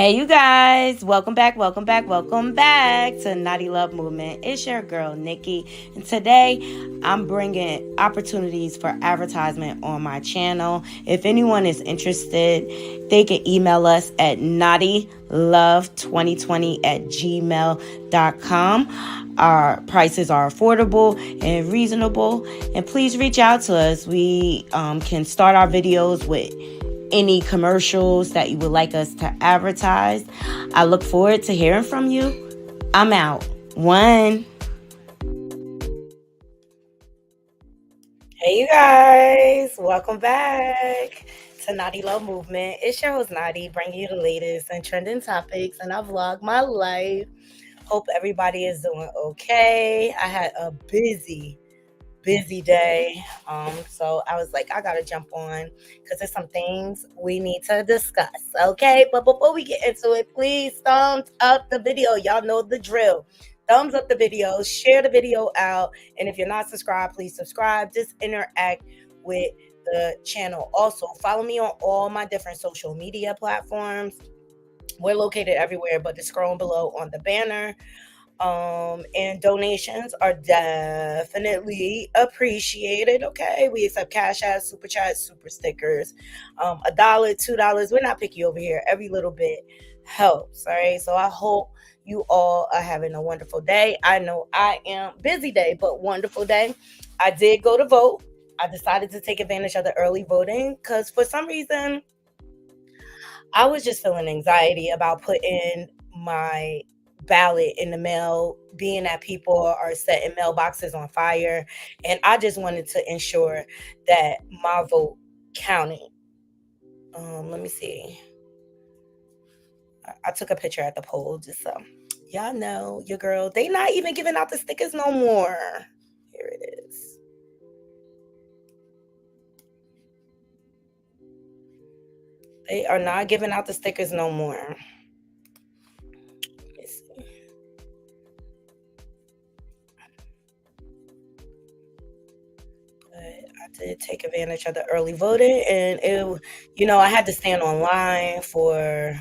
Hey, you guys, welcome back, welcome back to Naughty Love Movement. It's your girl, Nikki, and today I'm bringing opportunities for advertisement on my channel. If anyone is interested, they can email us at naughtylove2020@gmail.com. Our prices are affordable and reasonable, and please reach out to us. We can start our videos with any commercials that you would like us to advertise. I look forward to hearing from you. I'm out. One. Hey, you guys. Welcome back to Naughty Love Movement. It's your host, Naughty, bringing you the latest and trending topics, and I vlog my life. Hope everybody is doing okay. I had a busy day. So I was like, I gotta jump on because there's some things we need to discuss. Okay. But before we get into it, please thumbs up the video. Y'all know the drill. Thumbs up the video, share the video out. And if you're not subscribed, please subscribe. Just interact with the channel. Also, follow me on all my different social media platforms. We're located everywhere, but it's scrolling below on the banner. And donations are definitely appreciated. Okay, we accept cash apps, super chats, super stickers. $1, $2. We're not picky over here. Every little bit helps. All right. So I hope you all are having a wonderful day. I know I am busy day, but wonderful day. I did go to vote. I decided to take advantage of the early voting because for some reason I was just feeling anxiety about putting my ballot in the mail, being that people are setting mailboxes on fire. And I just wanted to ensure that my vote counted. Let me see. I took a picture at the poll just so y'all know your girl. They not even giving out the stickers no more. Here it is. They are not giving out the stickers no more. Let me see. But I did take advantage of the early voting, and I had to stand online for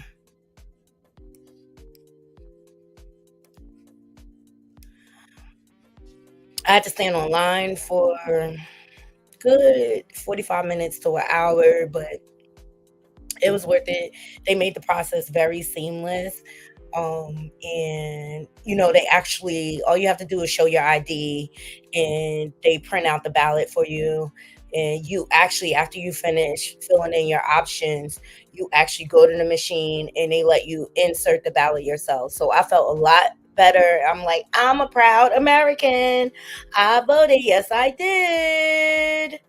good 45 minutes to an hour, but it was worth it. They made the process very seamless. And they actually, all you have to do is show your ID and they print out the ballot for you. And you actually, after you finish filling in your options, you actually go to the machine and they let you insert the ballot yourself. So I felt a lot better. I'm like, I'm a proud American. I voted. Yes, I did.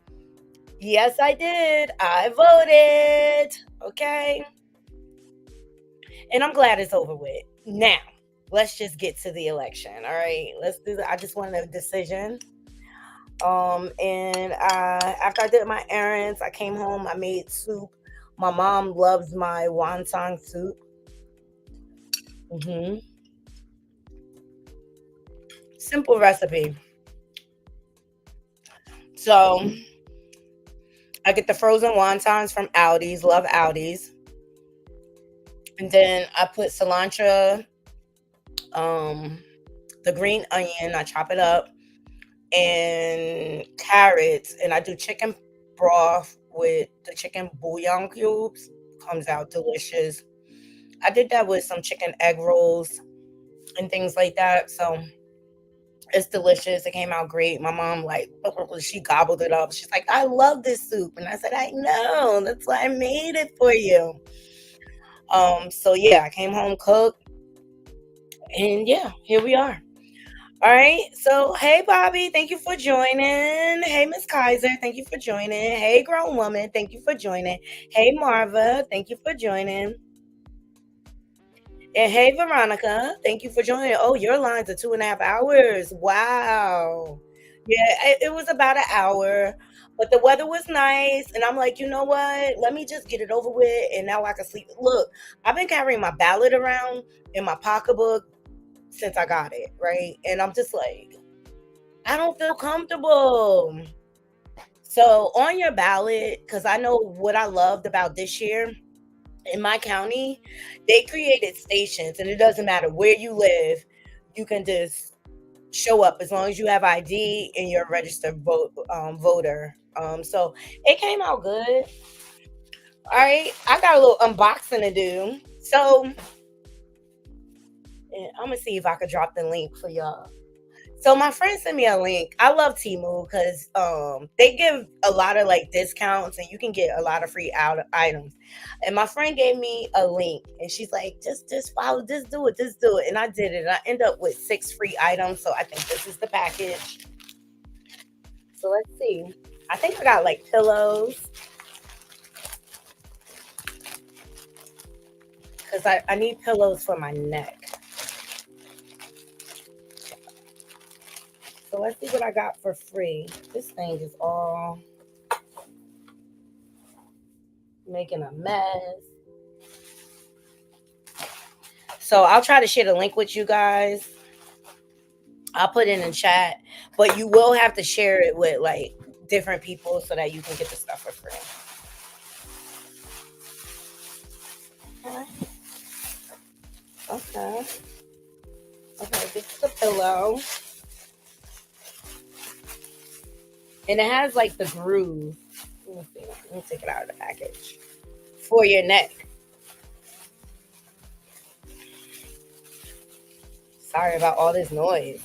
Yes, I did. I voted. Okay. And I'm glad it's over with. Now, let's just get to the election. All right. Let's do that. I just wanted a decision. And after I did my errands, I came home, I made soup. My mom loves my wonton soup. hmm Simple recipe. So I get the frozen wontons from Aldi's, love Aldi's. And then I put cilantro, the green onion, I chop it up, and carrots, and I do chicken broth with the chicken bouillon cubes. Comes out delicious. I did that with some chicken egg rolls and things like that. So it's delicious. It came out great. My mom she gobbled it up. She's like, I love this soup. And I said, I know. That's why I made it for you. So yeah, I came home cooked. And yeah, here we are. All right. So, hey, Bobby, thank you for joining. Hey, Miss Kaiser, thank you for joining. Hey, grown woman, thank you for joining. Hey, Marva, thank you for joining. And hey, Veronica, thank you for joining. Oh, your lines are 2.5 hours. Wow. Yeah, it was about an hour, but the weather was nice. And I'm like, you know what? Let me just get it over with. And now I can sleep. Look, I've been carrying my ballot around in my pocketbook since I got it, right? And I'm just like, I don't feel comfortable. So on your ballot, because I know what I loved about this year, In my county, they created stations, and it doesn't matter where you live, you can just show up as long as you have ID and you're a registered voter. So it came out good. All right, I got a little unboxing to do. So I'm gonna see if I could drop the link for y'all. So my friend sent me a link. I love Teemo because they give a lot of like discounts and you can get a lot of free items. And my friend gave me a link and she's like, just follow, just do it. And I did it. And I end up with 6 free items. So I think this is the package. So let's see. I think I got like pillows because I need pillows for my neck. So let's see what I got for free. This thing is all making a mess. So I'll try to share the link with you guys. I'll put it in the chat, but you will have to share it with like different people so that you can get the stuff for free. Okay. Okay. Okay. This is a pillow, and it has like the groove. Let me see. Let me take it out of the package for your neck. Sorry about all this noise.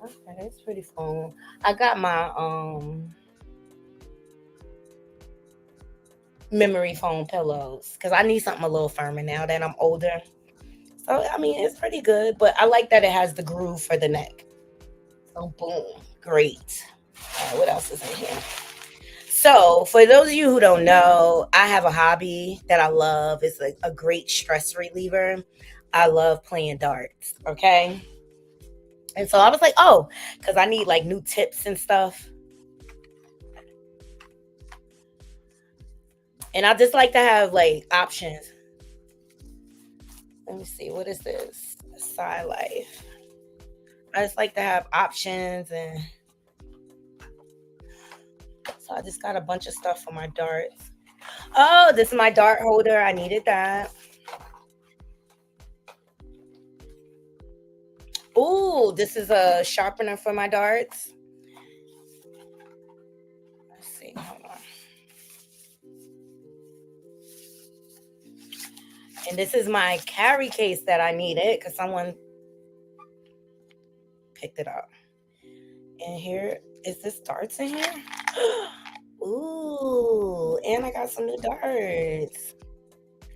Okay, it's pretty fun. I got my memory foam pillows because I need something a little firmer now that I'm older. So I mean, it's pretty good, but I like that it has the groove for the neck. So boom, great. What else is in here? So for those of you who don't know, I have a hobby that I love. It's like a great stress reliever. I love playing darts. Okay. And so I was like, oh, because I need like new tips and stuff. And I just like to have like options. Let me see, what is this? Side life. I just like to have options, and so I just got a bunch of stuff for my darts. Oh, this is my dart holder. I needed that. Ooh, this is a sharpener for my darts. Let's see. Hold on. And this is my carry case that I needed because someone picked it up. And here is this darts in here. Ooh, and I got some new darts.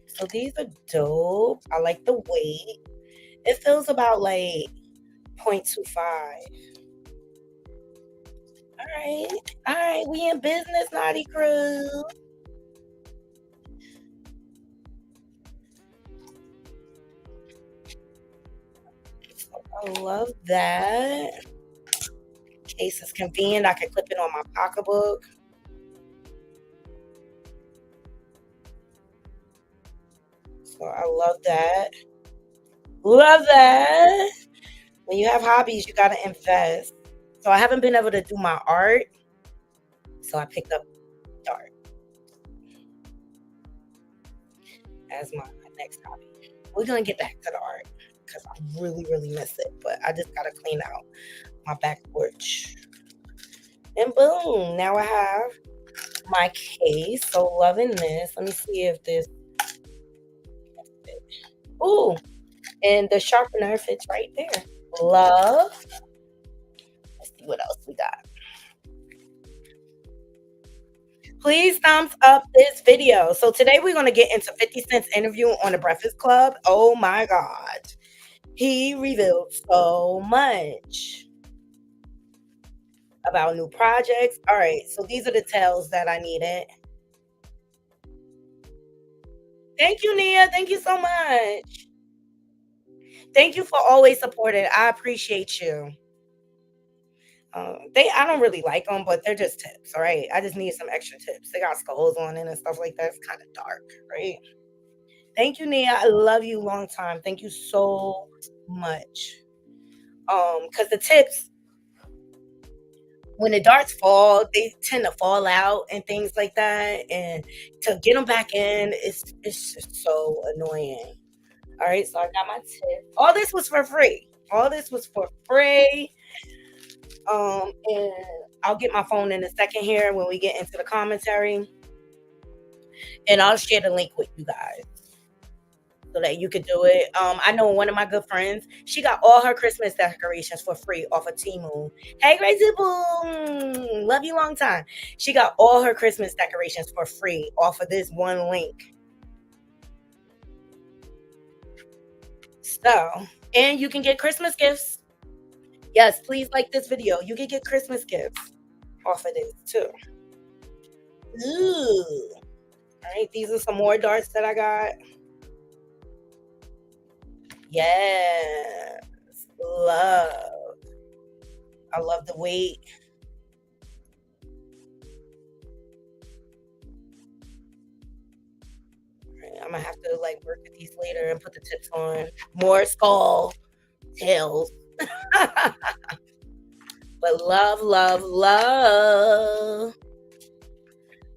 So these are dope. I like the weight. It feels about like 0.25. All right. All right. We in business, Naughty Crew. I love that. Case is convenient. I can clip it on my pocketbook. So I love that. Love that. When you have hobbies, you got to invest. So I haven't been able to do my art. So I picked up art as my next hobby. We're going to get back to the art because I really, really miss it. But I just got to clean out my back porch. And boom, now I have my case. So loving this. Let me see if this. Ooh, and the sharpener fits right there. Love. Let's see what else we got. Please thumbs up this video. So today we're going to get into 50 Cent's interview on the Breakfast Club. Oh my God. He revealed so much about new projects. All right. So these are the tales that I needed. Thank you, Nia. Thank you so much. Thank you for always supporting. I appreciate you. I don't really like them, but they're just tips. All right. I just need some extra tips. They got skulls on it and stuff like that. It's kind of dark, right? Thank you, Nia. I love you long time. Thank you so much. Because the tips, when the darts fall, they tend to fall out and things like that. And to get them back in, it's just so annoying. All right, so I got my tip. All this was for free. All this was for free. And I'll get my phone in a second here when we get into the commentary, and I'll share the link with you guys so that you could do it. I know one of my good friends, she got all her Christmas decorations for free off of Teemo. Hey, Crazy Boom, love you long time. She got all her Christmas decorations for free off of this one link. So, and you can get Christmas gifts. Yes, please like this video. You can get Christmas gifts off of this too. Ooh. All right, these are some more darts that I got. Yes, love. I love the weight. Right, I'm gonna have to like work with these later and put the tips on. More skull tails. But love, love, love.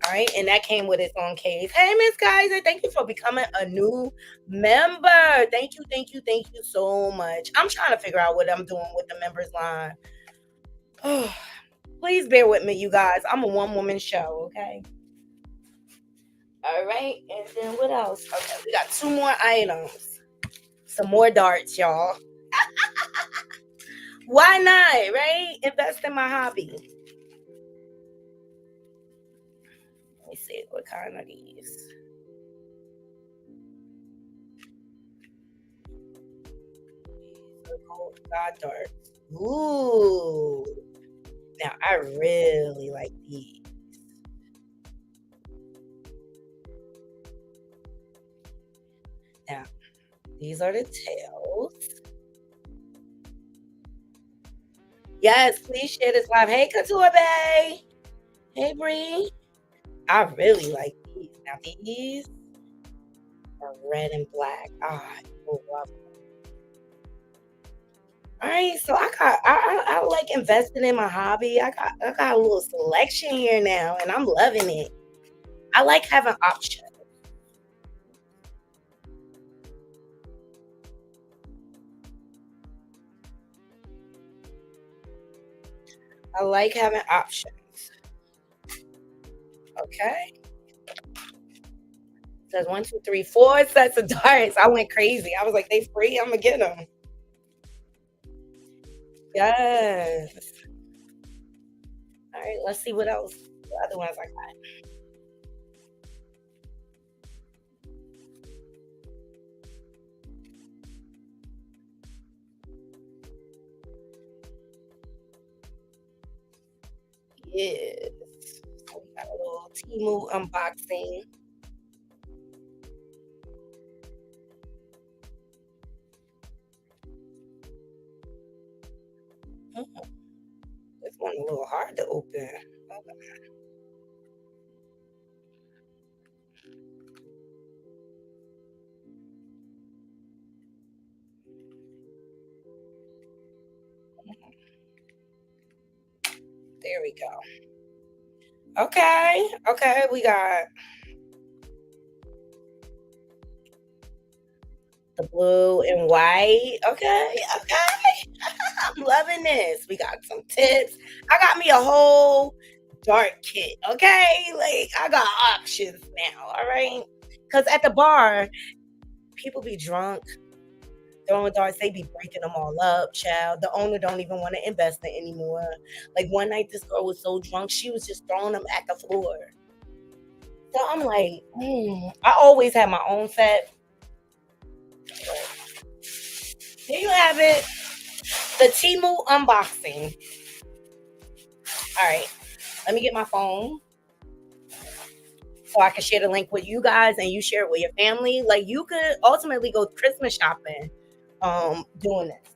All right, and that came with its own case. Hey, Miss Kaiser, thank you for becoming a new member. Thank you, thank you, thank you so much. I'm trying to figure out what I'm doing with the members line. Please bear with me, you guys. I'm a one-woman show, okay? All right, and then what else? Okay, we got two more items. Some more darts, y'all. Why not, right? Invest in my hobby. Let me see, what kind are these? Gold God darts. Ooh. Now, I really like these. Now, these are the tails. Yes, please share this live. Hey, Couture Bay. Hey, Bree. I really like these. Now, these are red and black. I love them. All right, so I like investing in my hobby. I got a little selection here now, and I'm loving it. I like having options. I like having options. Okay. It says 1, 2, 3, 4 sets of darts. I went crazy. I was like, they free. I'm gonna get them. Yes. All right. Let's see what else. The other ones I got. Yes. So we got a little Teemo unboxing. Oh, this one a little hard to open. Okay. There we go. Okay. Okay. We got the blue and white. Okay. Okay. I'm loving this. We got some tips. I got me a whole dart kit. Okay. Like, I got options now. All right. Because at the bar, people be drunk throwing darts, they be breaking them all up, child. The owner don't even want to invest in anymore. Like one night, this girl was so drunk, she was just throwing them at the floor. So I'm like, I always have my own set. Here you have it, the Teemu unboxing. All right, let me get my phone so I can share the link with you guys and you share it with your family. Like you could ultimately go Christmas shopping, doing this.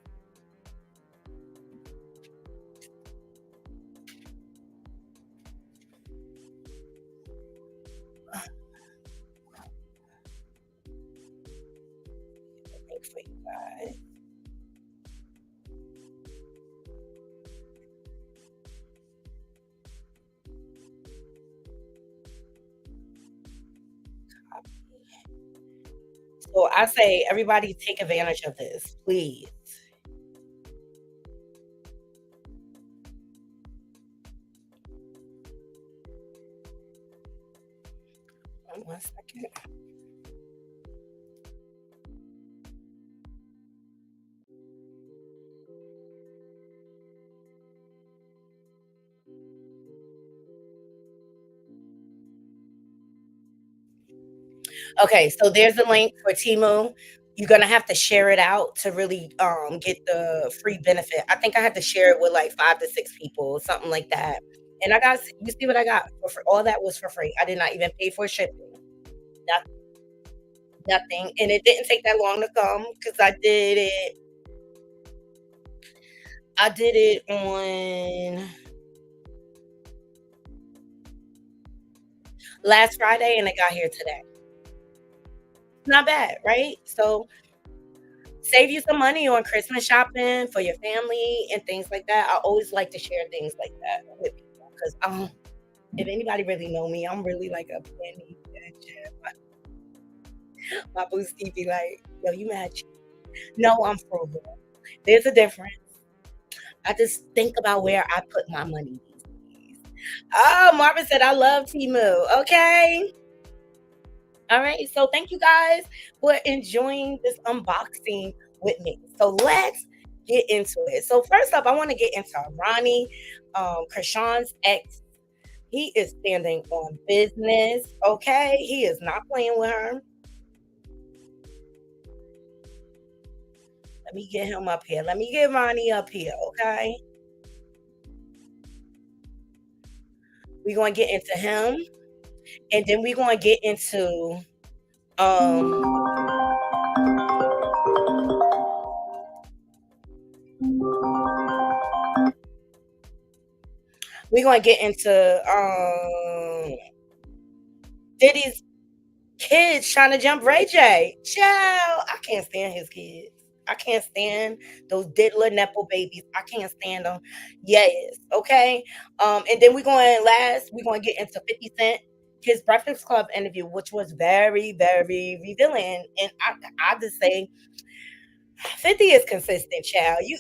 Link for you guys. So I say everybody take advantage of this, please. 1 second. Okay, so there's a link for Teemo. You're gonna have to share it out to really get the free benefit. I think I had to share it with like 5 to 6 people, something like that. And I got you see what I got for all that was for free. I did not even pay for shipping. Not, nothing. And it didn't take that long to come because I did it on last Friday and it got here today. Not bad, right? So save you some money on Christmas shopping for your family and things like that. I always like to share things like that with people because if anybody really know me, I'm really like a penny bitch. My boo Steve be like, "Yo, you mad?" No, I'm frugal. There's a difference. I just think about where I put my money these days. Oh, Marvin said I love Timu. Okay. All right. So thank you guys for enjoying this unboxing with me. So let's get into it. So first up, I want to get into Ronnie, Chrisean's ex. He is standing on business. Okay. He is not playing with her. Let me get him up here. Let me get Ronnie up here. Okay. We're gonna get into him. And then we're gonna get into um we're gonna get into Diddy's kids trying to jump Ray J. Child, I can't stand his kids. I can't stand those diddler nepo babies. I can't stand them. Yes, okay. And then we're going to get into 50 Cent, his Breakfast Club interview, which was very, very revealing. And I just say 50 is consistent, child. You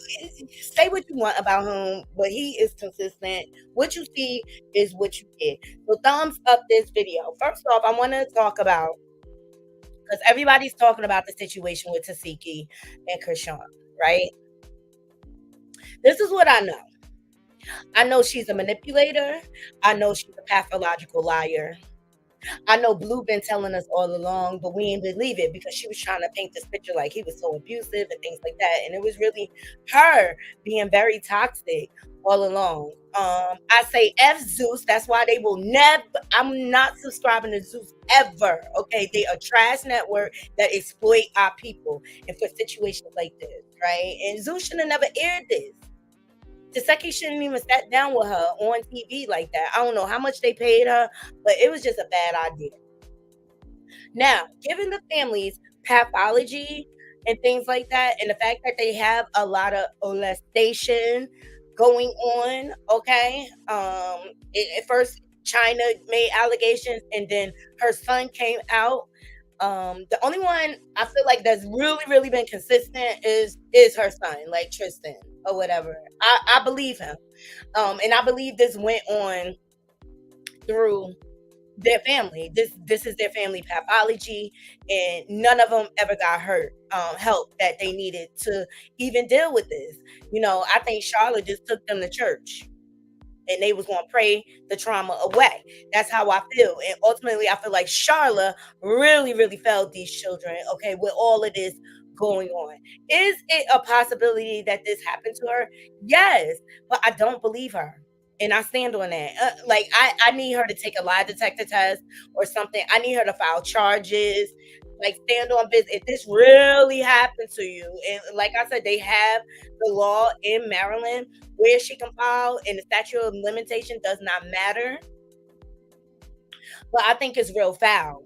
say what you want about him, but he is consistent. What you see is what you get. So thumbs up this video. First off, I want to talk about because everybody's talking about the situation with Tasiki and Chrisean, right? This is what I know. I know she's a manipulator. I know she's a pathological liar. I know Blue been telling us all along, but we ain't believe it because she was trying to paint this picture like he was so abusive and things like that. And it was really her being very toxic all along. I say F Zeus. That's why they will never. I'm not subscribing to Zeus ever. Okay, they a trash network that exploit our people and for situations like this, right? And Zeus should have never aired this. Taseki shouldn't even sat down with her on TV like that. I don't know how much they paid her, but it was just a bad idea. Now, given the families pathology and things like that, and the fact that they have a lot of molestation going on, okay. At first China made allegations and then her son came out. The only one I feel like that's really, really been consistent is her son, like Tristan or whatever. I believe him. And I believe this went on through their family. This is their family pathology, and none of them ever got hurt. Help that they needed to even deal with this. You know, I think Charlotte just took them to church and they was going to pray the trauma away. That's how I feel. And ultimately, I feel like Charlotte really, really failed these children, okay, with all of this going on. Is it a possibility that this happened to her? Yes, but I don't believe her. And I stand on that. Like, I need her to take a lie detector test or something. I need her to file charges. Like, stand on business. If this really happened to you, and like I said, they have the law in Maryland where she can file, and the statute of limitation does not matter. But I think it's real foul,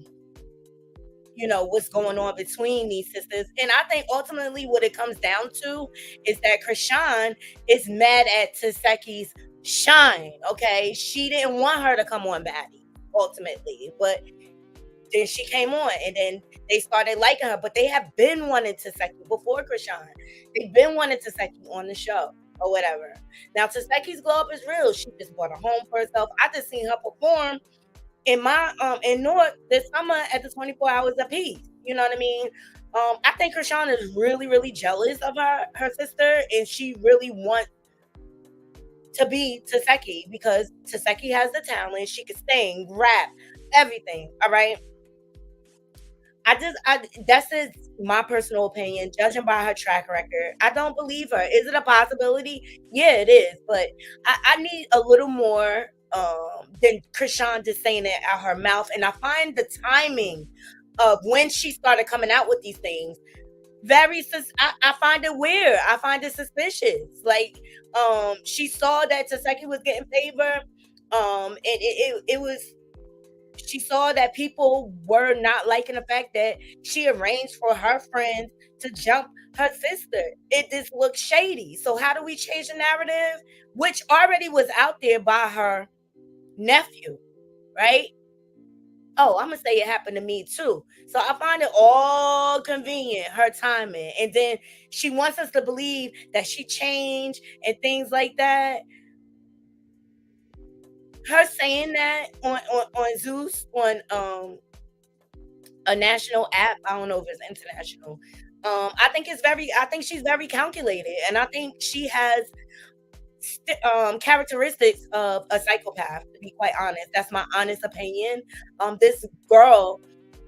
you know, what's going on between these sisters. And I think ultimately what it comes down to is that Chrisean is mad at Taseki's shine. Okay. She didn't want her to come on baddie ultimately, but then she came on, and then they started liking her. But they have been wanting Taseki before Chrisean. They've been wanting Taseki on the show or whatever. Now Taseki's glow up is real. She just bought a home for herself. I just seen her perform in my in North this summer at the 24 hours of peace. You know what I mean? I think Chrisean is really, really jealous of her sister, and she really wants to be Taseki because Taseki has the talent. She can sing, rap, everything. All right. That's just my personal opinion, judging by her track record. I don't believe her. Is it a possibility? Yeah, it is. But I need a little more than Chrisean just saying it out her mouth. And I find the timing of when she started coming out with these things I find it weird. I find it suspicious. Like, she saw that Taseki was getting favor. And it was she saw that people were not liking the fact that she arranged for her friends to jump her sister. It just looked shady. So how do we change the narrative? Which already was out there by her nephew, right? Oh, I'm gonna say it happened to me too. So I find it all convenient, her timing. And then she wants us to believe that she changed and things like that. Her saying that on Zeus on a national app. I don't know if it's international. I think she's very calculated, and I think she has characteristics of a psychopath. To be quite honest, that's my honest opinion. This girl,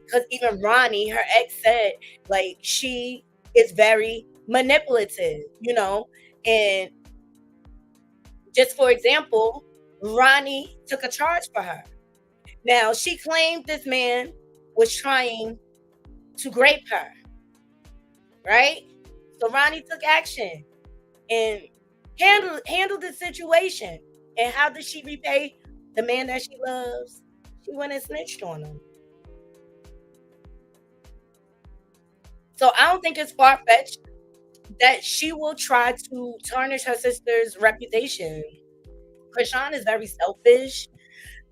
because even Ronnie, her ex, said like she is very manipulative, and just for example, Ronnie took a charge for her. Now she claimed this man was trying to grape her, right? So Ronnie took action and handled the situation. And how did she repay the man that she loves? She went and snitched on him. So I don't think it's far fetched that she will try to tarnish her sister's reputation. Chrisean is very selfish,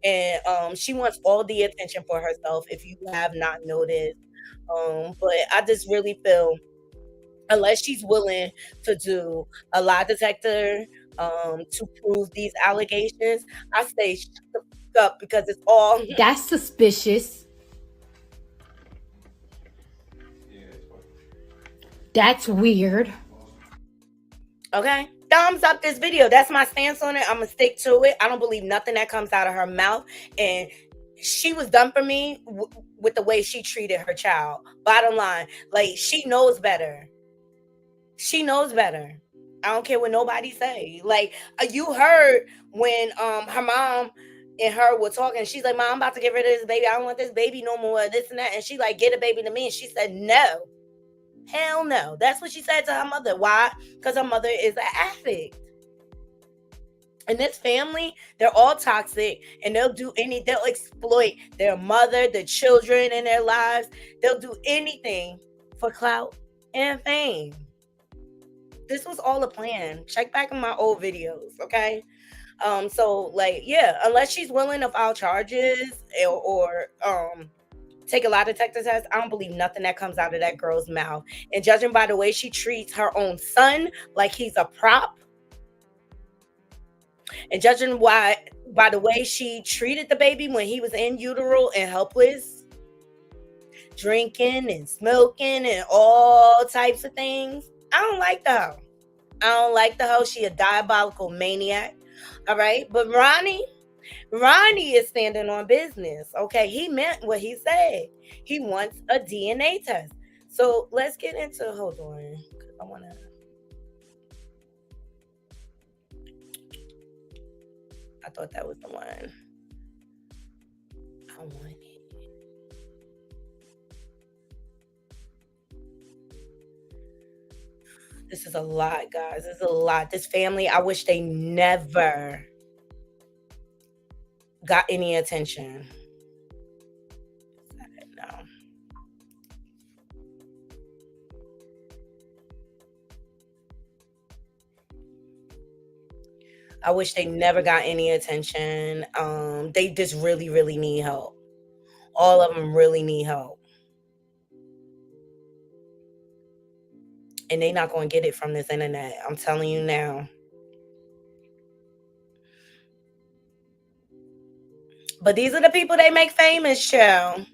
and she wants all the attention for herself. If you have not noticed, but I just really feel unless she's willing to do a lie detector to prove these allegations, I say shut the fuck up because it's all That's suspicious. That's weird. okay. Thumbs up this video. That's my stance on it. I'm gonna stick to it. I don't believe nothing that comes out of her mouth, and she was done for me with the way she treated her child. Bottom line, like she knows better. She knows better. I don't care what nobody say. Like you heard when her mom and her were talking. She's like, "Mom, I'm about to get rid of this baby. I don't want this baby no more. This and that." And she like, "Get a baby to me." And she said, "No, hell no." That's what she said to her mother. Why? Because her mother is an addict. And this family, they're all toxic, and they'll exploit their mother, the children in their lives. They'll do anything for clout and fame. This was all a plan. Check back in my old videos, okay? So like, yeah, unless she's willing to file charges or take a lie detector test, I don't believe nothing that comes out of that girl's mouth. And judging by the way she treats her own son like he's a prop, and judging by the way she treated the baby when he was in utero and helpless, drinking and smoking and all types of things, I don't like the hoe. I don't like the hoe. She a diabolical maniac. All right. But Ronnie is standing on business. Okay. He meant what he said. He wants a DNA test. So let's get into hold on. I wanna I thought that was the one. I want it. This is a lot, guys. This is a lot. This family, I wish they never got any attention. No. I wish they never got any attention. They just really, really need help. All of them really need help. And they not going to get it from this internet. I'm telling you now. But these are the people they make famous, show.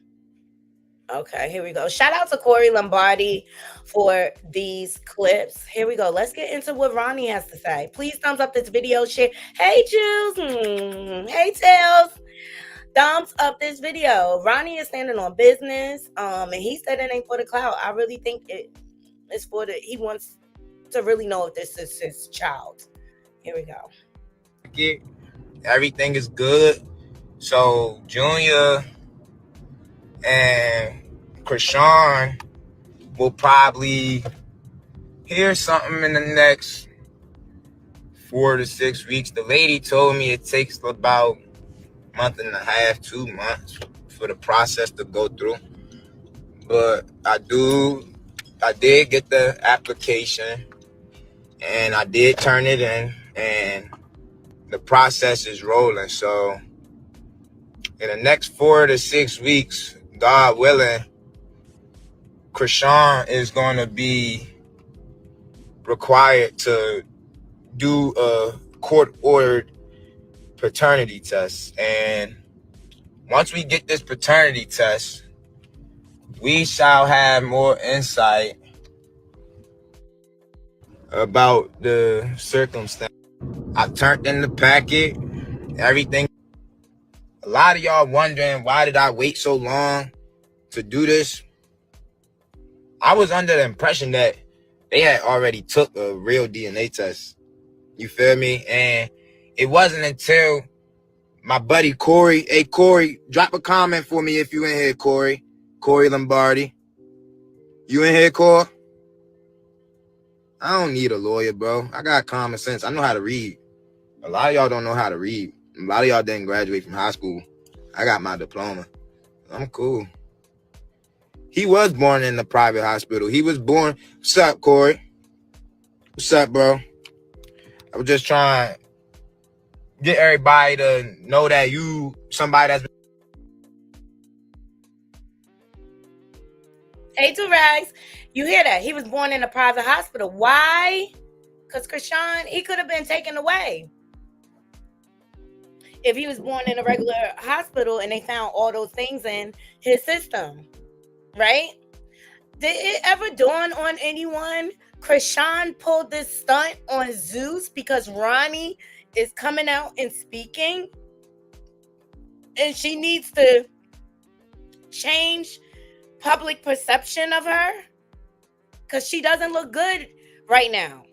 Okay, here we go. Shout out to Corey Lombardi for these clips. Here we go. Let's get into what Ronnie has to say. Please thumbs up this video, share. Hey, Jules. Hey, Tails. Thumbs up this video. Ronnie is standing on business. And he said it ain't for the clout. I really think it's for he wants to really know if this is his child. Here we go. Everything is good. So Junior and Chrisean will probably hear something in the next 4 to 6 weeks. The lady told me it takes about a month and a half, 2 months for the process to go through. But I did get the application and I did turn it in, and the process is rolling. So in the next 4 to 6 weeks, God willing, Chrisean is going to be required to do a court-ordered paternity test. And once we get this paternity test, we shall have more insight about the circumstance. I turned in the packet, everything. A lot of y'all wondering, why did I wait so long to do this? I was under the impression that they had already took a real DNA test. You feel me? And it wasn't until my buddy Corey, hey Corey, drop a comment for me if you in here, Corey. Corey Lombardi. You in here, Corey? I don't need a lawyer, bro. I got common sense. I know how to read. A lot of y'all don't know how to read. A lot of y'all didn't graduate from high school. I got my diploma. I'm cool. He was born in the private hospital. He was born. What's up, Corey? What's up, bro? I was just trying to get everybody to know that you somebody that's. Hey, Rags, you hear that? He was born in a private hospital. Why? Because Chrisean, he could have been taken away. If he was born in a regular hospital and they found all those things in his system, right? Did it ever dawn on anyone? Chrisean pulled this stunt on Zeus because Ronnie is coming out and speaking, and she needs to change public perception of her because she doesn't look good right now.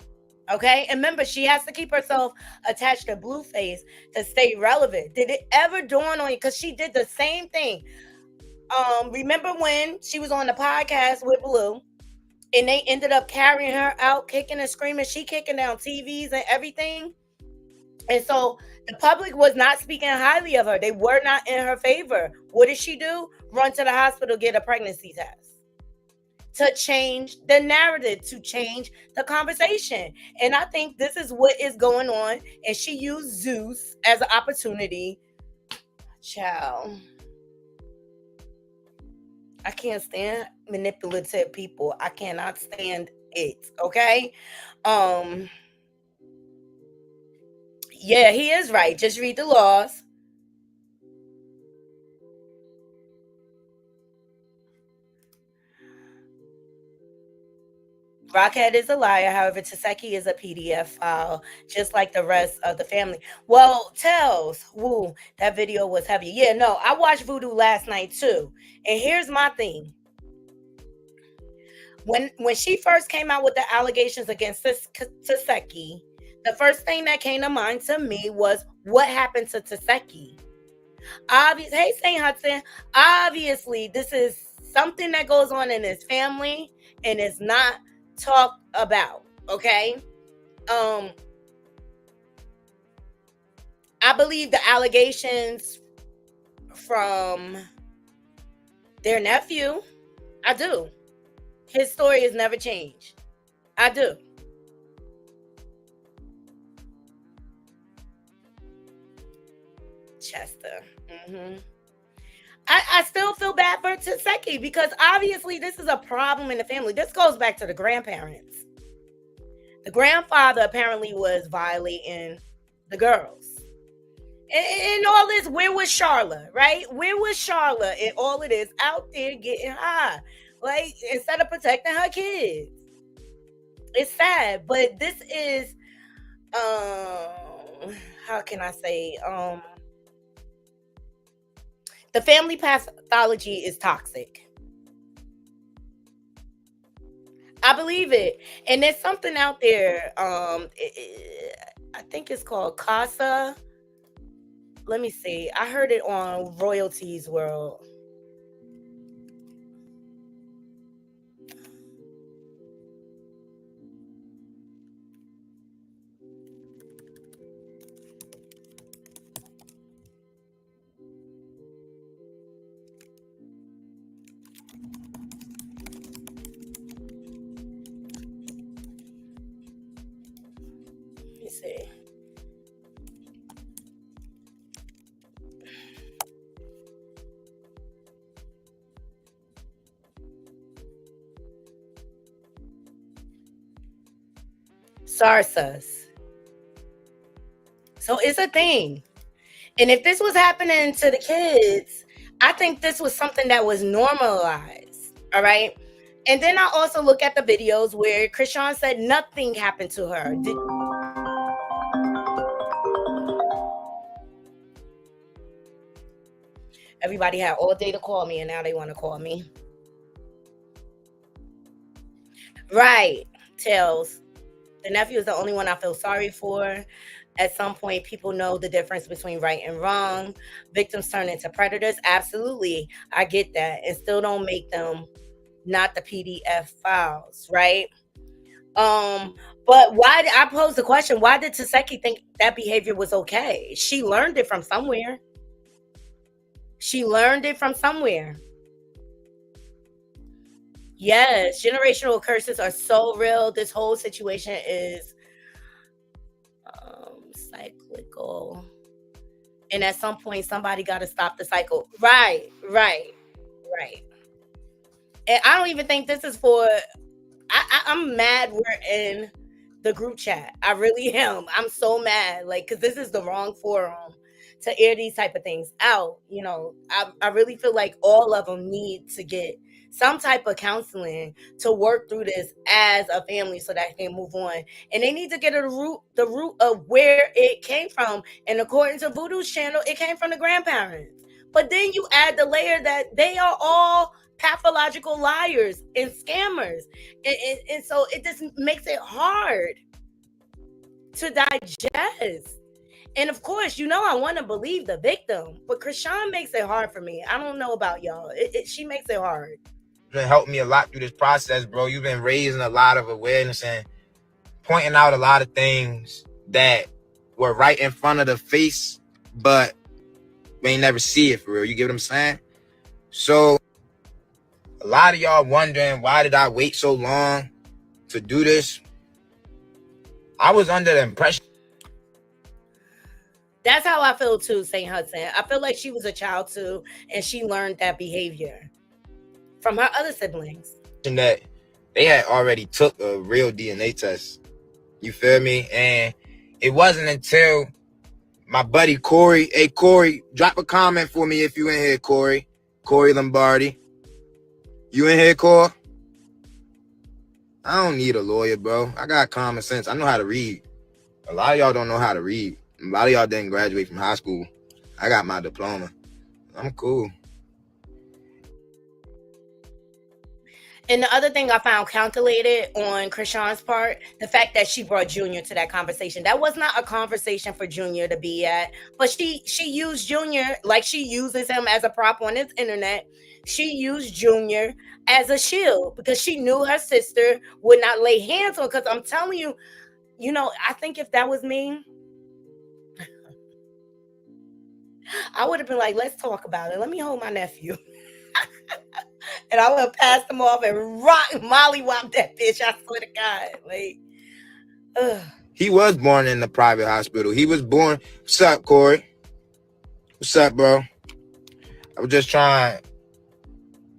Okay, and remember, she has to keep herself attached to Blueface to stay relevant. Did it ever dawn on you? Because she did the same thing. Remember when she was on the podcast with Blue and they ended up carrying her out, kicking and screaming, she kicking down TVs and everything? And so the public was not speaking highly of her. They were not in her favor. What did she do? Run to the hospital, get a pregnancy test to change the narrative, to change the conversation. And I think this is what is going on. And she used Zeus as an opportunity. Child, I can't stand manipulative people. I cannot stand it. Okay. Yeah, he is right. Just read the laws. Rockhead is a liar. However, Taseki is a PDF file, just like the rest of the family. Well, Tells, woo, that video was heavy. Yeah, no, I watched Voodoo last night too. And here's my thing. When she first came out with the allegations against Taseki, the first thing that came to mind to me was what happened to Taseki. Hey, St. Hudson, obviously this is something that goes on in his family and it's not talked about. Okay. I believe the allegations from their nephew. I do. His story has never changed. I do. Chester. I still feel bad for Taseki because obviously this is a problem in the family. This goes back to the grandparents. The grandfather apparently was violating the girls. And all this, where was Charlotte, right? Where was Charlotte in all of this out there getting high? Like, instead of protecting her kids. It's sad, but this is how can I say? The family pathology is toxic. I believe it. And there's something out there. I think it's called CASA. Let me see. I heard it on Royalties World. Let me see. SARSAs. So it's a thing. And if this was happening to the kids, I think this was something that was normalized. All right. And then I also look at the videos where Chrisean said nothing happened to her. Everybody had all day to call me, and now they want to call me. Right. Tails. The nephew is the only one I feel sorry for. At some point, people know the difference between right and wrong. Victims turn into predators. Absolutely. I get that. And still don't make them not the PDF files, right? But why did I pose the question? Why did Taseki think that behavior was okay? She learned it from somewhere. She learned it from somewhere. Yes, generational curses are so real. This whole situation is cyclical. And at some point, somebody got to stop the cycle. Right. And I don't even think this is for... I'm mad we're in the group chat. I really am. I'm so mad. Like, because this is the wrong forum to air these type of things out. You know, I really feel like all of them need to get some type of counseling to work through this as a family so that they can move on. And they need to get the root of where it came from. And according to Voodoo's channel, it came from the grandparents. But then you add the layer that they are all pathological liars and scammers. And so it just makes it hard to digest. And of course, you know, I want to believe the victim, but Chrisean makes it hard for me. I don't know about y'all. She makes it hard. Been helping me a lot through this process, bro. You've been raising a lot of awareness and pointing out a lot of things that were right in front of the face, but we ain't never see it for real. You get what I'm saying? So a lot of y'all wondering, why did I wait so long to do this? I was under the impression. That's how I feel too, St. Hudson. I feel like she was a child too, and she learned that behavior from her other siblings. That they had already took a real DNA test. You feel me? And it wasn't until my buddy Corey, hey Corey, drop a comment for me if you in here, Corey. Corey Lombardi. You in here, Corey? I don't need a lawyer, bro. I got common sense. I know how to read. A lot of y'all don't know how to read. A lot of y'all didn't graduate from high school. I got my diploma. I'm cool. And the other thing I found calculated on Chrisean's part, the fact that she brought Junior to that conversation. That was not a conversation for Junior to be at. But she used Junior like she uses him as a prop on his internet. She used Junior as a shield because she knew her sister would not lay hands on. Because I'm telling you, you know, I think if that was me, I would have been like, let's talk about it. Let me hold my nephew. And I would have passed him off and mollywop that bitch. I swear to God. Like, ugh. He was born in the private hospital. He was born. What's up, Corey? What's up, bro? I was just trying to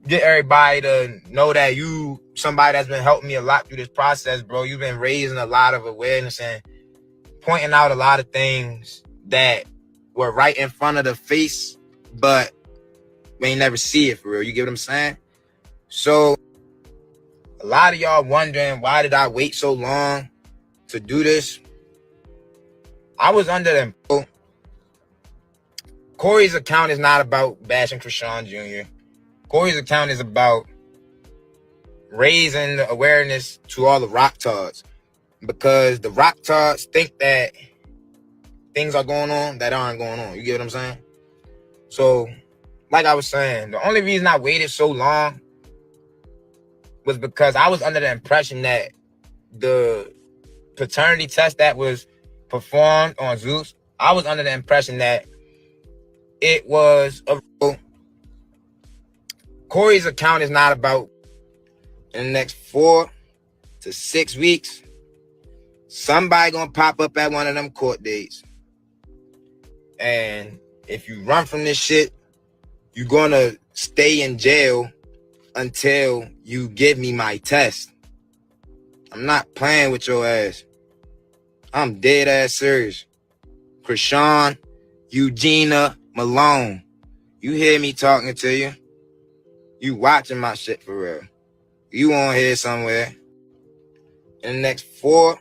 get everybody to know that you somebody that's been helping me a lot through this process, bro. You've been raising a lot of awareness and pointing out a lot of things that were right in front of the face, but we ain't never see it for real. You get what I'm saying? So a lot of y'all wondering, why did I wait so long to do this? I was under them. Corey's account is not about bashing Chrisean Jr. Corey's account is about raising the awareness to all the rock tards, because the rock tards think that things are going on that aren't going on. You get what I'm saying? So, like I was saying, the only reason I waited so long was because I was under the impression that the paternity test that was performed on Zeus, I was under the impression that it was a Corey's account is not about in the next 4 to 6 weeks. Somebody gonna pop up at one of them court dates. And if you run from this shit, you're gonna stay in jail until you give me my test. I'm not playing with your ass. I'm dead ass serious. Chrisean, Eugenia, Malone. You hear me talking to you? You watching my shit for real. You on here somewhere. In the next 4.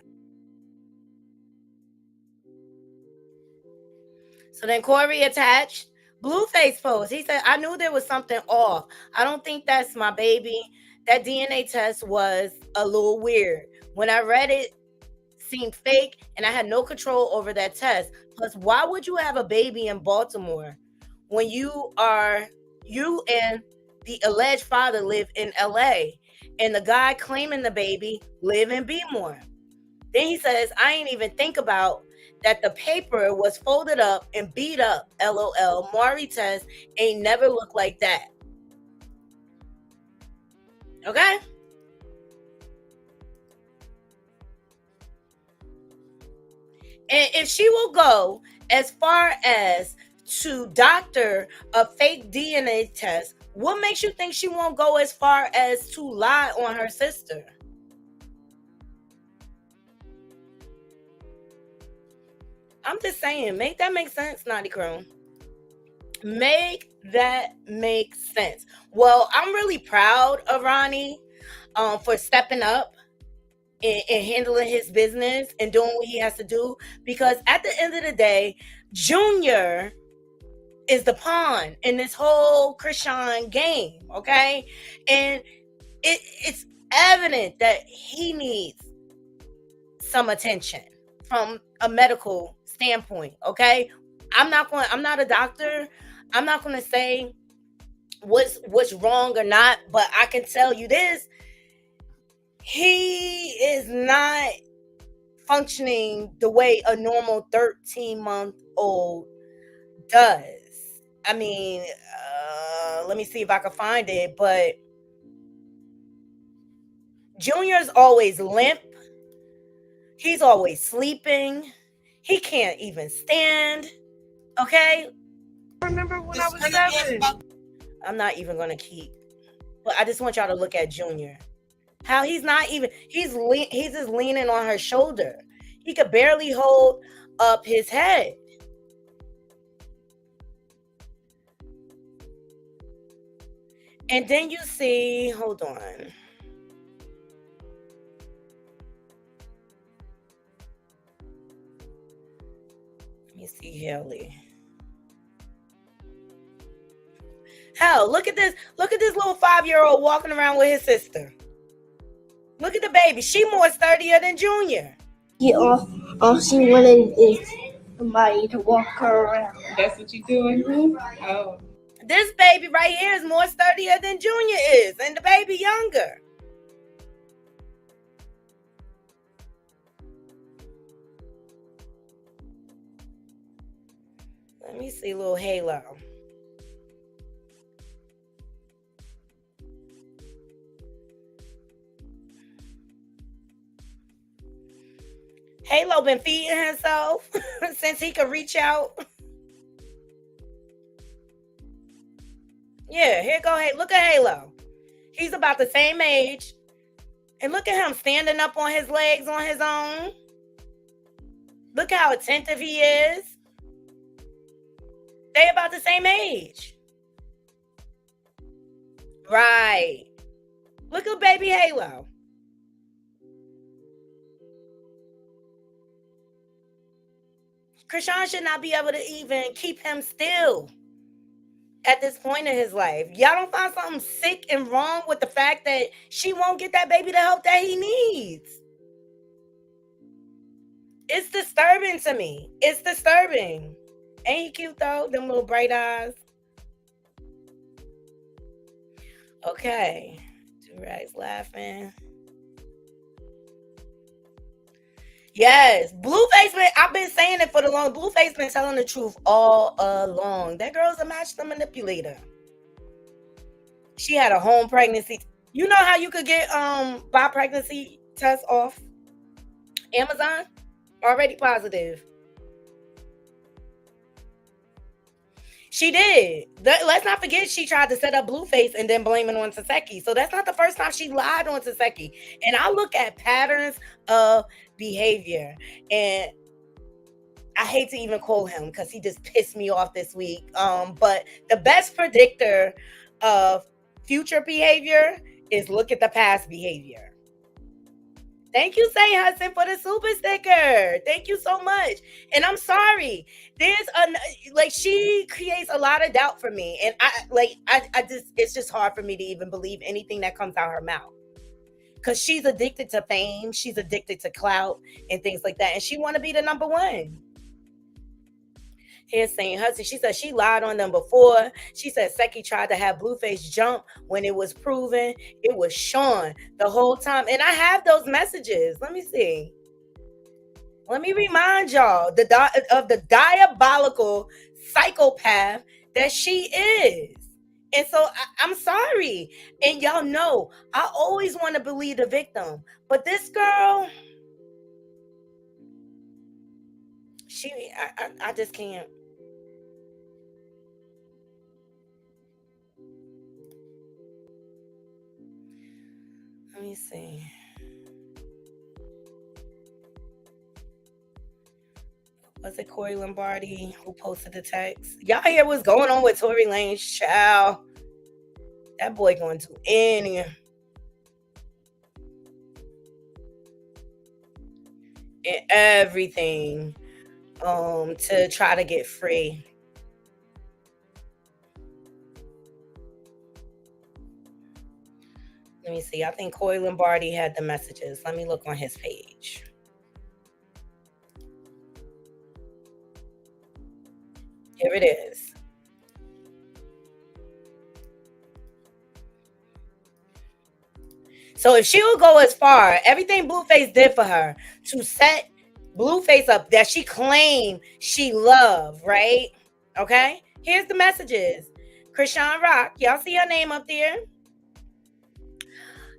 So then Corey attached Blueface post. He said, I knew there was something off. I don't think that's my baby. That DNA test was a little weird. When I read it, seemed fake, and I had no control over that test. Plus, why would you have a baby in Baltimore when you and the alleged father live in LA and the guy claiming the baby live in Bmore? Then he says, I ain't even think about that the paper was folded up and beat up. LOL. Maury test ain't never looked like that. Okay? And if she will go as far as to doctor a fake DNA test, what makes you think she won't go as far as to lie on her sister? I'm just saying, make that make sense, Naughty Crone. Make that make sense. Well, I'm really proud of Ronnie for stepping up and handling his business and doing what he has to do, because at the end of the day, Junior is the pawn in this whole Chrisean game, okay? And it's evident that he needs some attention from a medical standpoint, okay? I'm not a doctor. I'm not going to say what's wrong or not, but I can tell you this. He is not functioning the way a normal 13-month-old does. I mean, let me see if I can find it, but Junior's always limp. He's always sleeping. He can't even stand. Okay? Remember when I was 7? I'm not even going to keep. But I just want y'all to look at Junior. How he's not even, he's just leaning on her shoulder. He could barely hold up his head. And then you see, hold on. Let me see Haley. Hell, look at this. Look at this little 5-year-old walking around with his sister. Look at the baby. She more sturdier than Junior. Yeah, all she wanted is somebody to walk her around. That's what you doing? Mm-hmm. Oh. This baby right here is more sturdier than Junior is, and the baby younger. Let me see little Halo. Halo been feeding himself since he could reach out. Yeah, here go. Hey, look at Halo. He's about the same age. And look at him standing up on his legs on his own. Look how attentive he is. They about the same age. Right. Look at baby Halo. Chrisean should not be able to even keep him still at this point in his life. Y'all don't find something sick and wrong with the fact that she won't get that baby the help that he needs? It's disturbing to me. It's disturbing. Ain't he cute though? Them little bright eyes. Okay. Two-Rags laughing. Yes, Blueface been, I've been saying it for the long. Blueface been telling the truth all along. That girl's a master manipulator. She had a home pregnancy. You know how you could get buy pregnancy tests off Amazon? Already positive. She did. Let's not forget she tried to set up Blueface and then blame it on Taseki. So that's not the first time she lied on Taseki. And I look at patterns of behavior. And I hate to even call him because he just pissed me off this week. But the best predictor of future behavior is look at the past behavior. Thank you, Saint Hudson, for the super sticker. Thank you so much. And I'm sorry. She creates a lot of doubt for me. And it's just hard for me to even believe anything that comes out her mouth. Because she's addicted to fame. She's addicted to clout and things like that. And she want to be the number one. Here's Saint Hudson. She said she lied on them before. She said Seki tried to have Blueface jump when it was proven it was Sean the whole time. And I have those messages. Let me see. Let me remind y'all of the diabolical psychopath that she is. And so I'm sorry. And y'all know I always want to believe the victim. But this girl, I just can't. Let me see. Was it Corey Lombardi who posted the text? Y'all hear what's going on with Tory Lane's child? That boy going to any. And everything to try to get free. Let me see. I think Corey Lombardi had the messages. Let me look on his page. Here it is. So if she'll go as far, everything Blueface did for her to set Blueface up that she claimed she loved, right? Okay? Here's the messages. Chrisean Rock. Y'all see her name up there?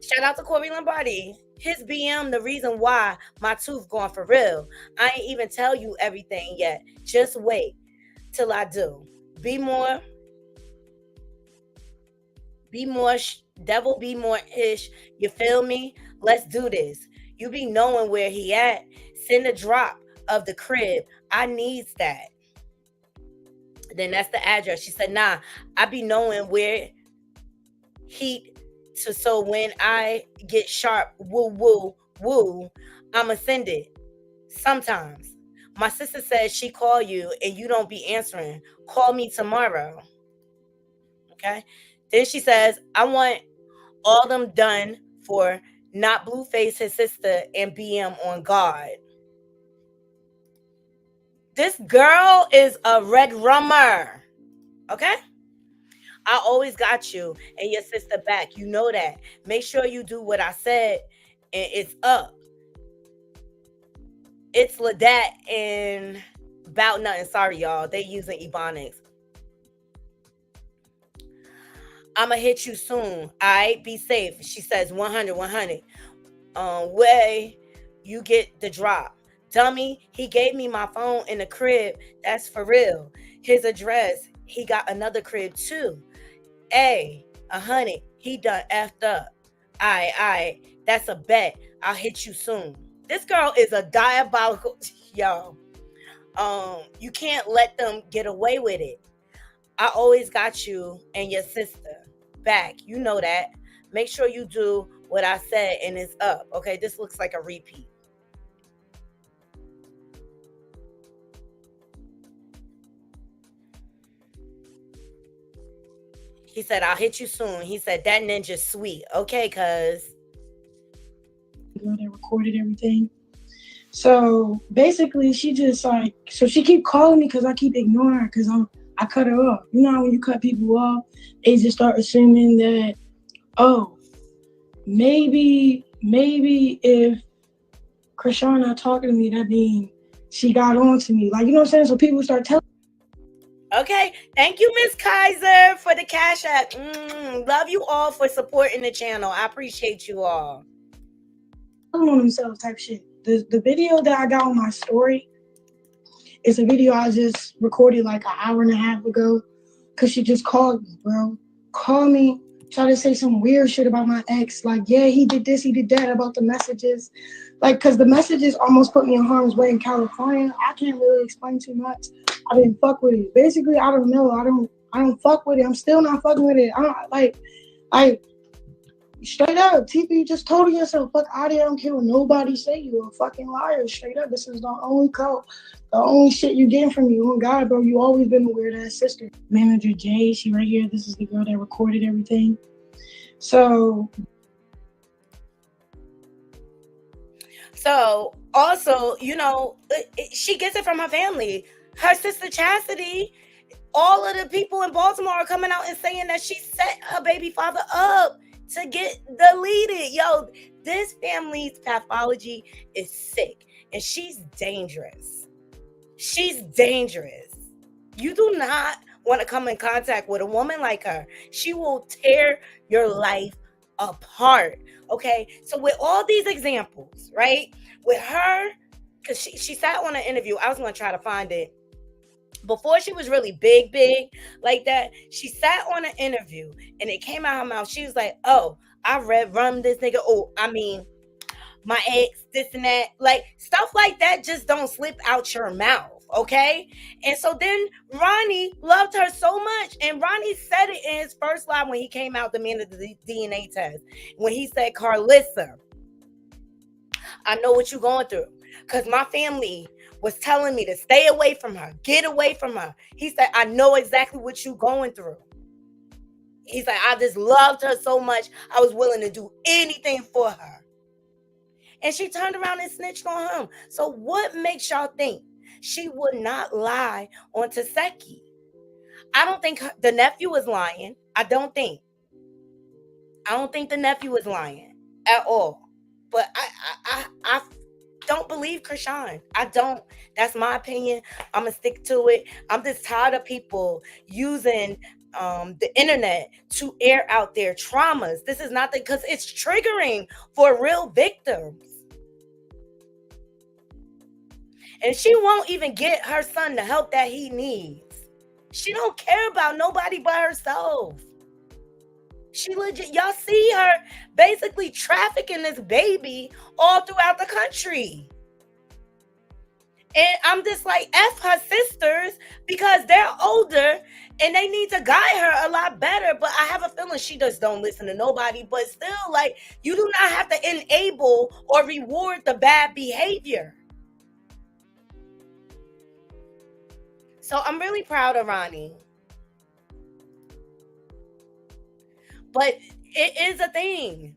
Shout out to Corey Lombardi. His BM, the reason why my tooth gone for real. I ain't even tell you everything yet. Just wait till I do. Be more devil, be more ish. You feel me? Let's do this. You be knowing where he at. Send a drop of the crib. I needs that. Then that's the address. She said, nah, I be knowing where he. So when I get sharp, woo, I'ma send it. Sometimes. My sister says she call you and you don't be answering. Call me tomorrow. Okay? Then she says, I want all them done for not Blueface, his sister, and BM on guard. This girl is a red rummer. Okay? I always got you and your sister back. You know that. Make sure you do what I said and it's up. It's Ladat and about nothing. Sorry, y'all. They using Ebonics. I'ma hit you soon. All right, be safe. She says 100. Where you get the drop. Dummy, he gave me my phone in the crib. That's for real. His address, he got another crib too. Hey, 100. He done effed up. Alright. That's a bet. I'll hit you soon. This girl is a diabolical yo. You can't let them get away with it. I always got you and your sister back. You know that. Make sure you do what I said and it's up. Okay, this looks like a repeat. He said, I'll hit you soon. He said, that ninja's sweet. Okay, cuz. Girl that recorded everything. So basically, she just like, so she keep calling me because I keep ignoring her because I cut her off. You know how when you cut people off, they just start assuming that, oh, maybe if Chrisean not talking to me, that means she got on to me. Like, you know what I'm saying? So people start telling. Okay, thank you, Miss Kaiser, for the cash app. Love you all for supporting the channel. I appreciate you all. On themselves type shit. The video that I got on my story is a video I just recorded like an hour and a half ago because she just called me, bro. Call me, try to say some weird shit about my ex. Like, yeah, he did this, he did that, about the messages. Like, because the messages almost put me in harm's way in California. I can't really explain too much. I didn't fuck with it. Basically, I don't know. I don't fuck with it. I'm still not fucking with it. I don't like straight up, TP, you just told yourself, fuck out of here. I don't care what nobody say. You a fucking liar. Straight up, this is the only shit you getting from me. Oh God, bro, you always been a weird ass sister. Manager Jay, she right here. This is the girl that recorded everything. So also, you know, she gets it from her family. Her sister Chastity, all of the people in Baltimore are coming out and saying that she set her baby father up to get deleted. Yo, this family's pathology is sick and she's dangerous. She's dangerous. You do not want to come in contact with a woman like her. She will tear your life apart. Okay, so with all these examples, right, with her, because she sat on an interview. I was going to try to find it before she was really big like that. She sat on an interview and it came out her mouth. She was like, oh, I run this nigga. Oh, I mean, my ex, this and that. Like, stuff like that just don't slip out your mouth. Okay. And so then Ronnie loved her so much. And Ronnie said it in his first live when he came out, the man of the DNA test, when he said, Carlissa, I know what you're going through because my family was telling me to stay away from her, get away from her. He said, I know exactly what you're going through. He's like, I just loved her so much. I was willing to do anything for her. And she turned around and snitched on him. So what makes y'all think she would not lie on Taseki? I don't think the nephew is lying. I don't think the nephew is lying at all. But I don't believe Chrisean. I don't. That's my opinion. I'm gonna stick to it. I'm just tired of people using the internet to air out their traumas. This is not because it's triggering for real victims. And she won't even get her son the help that he needs. She don't care about nobody but herself. She legit, y'all see her basically trafficking this baby all throughout the country. And I'm just like, F her sisters because they're older and they need to guide her a lot better. But I have a feeling she just don't listen to nobody. But still, like, you do not have to enable or reward the bad behavior. So I'm really proud of Ronnie. But it is a thing.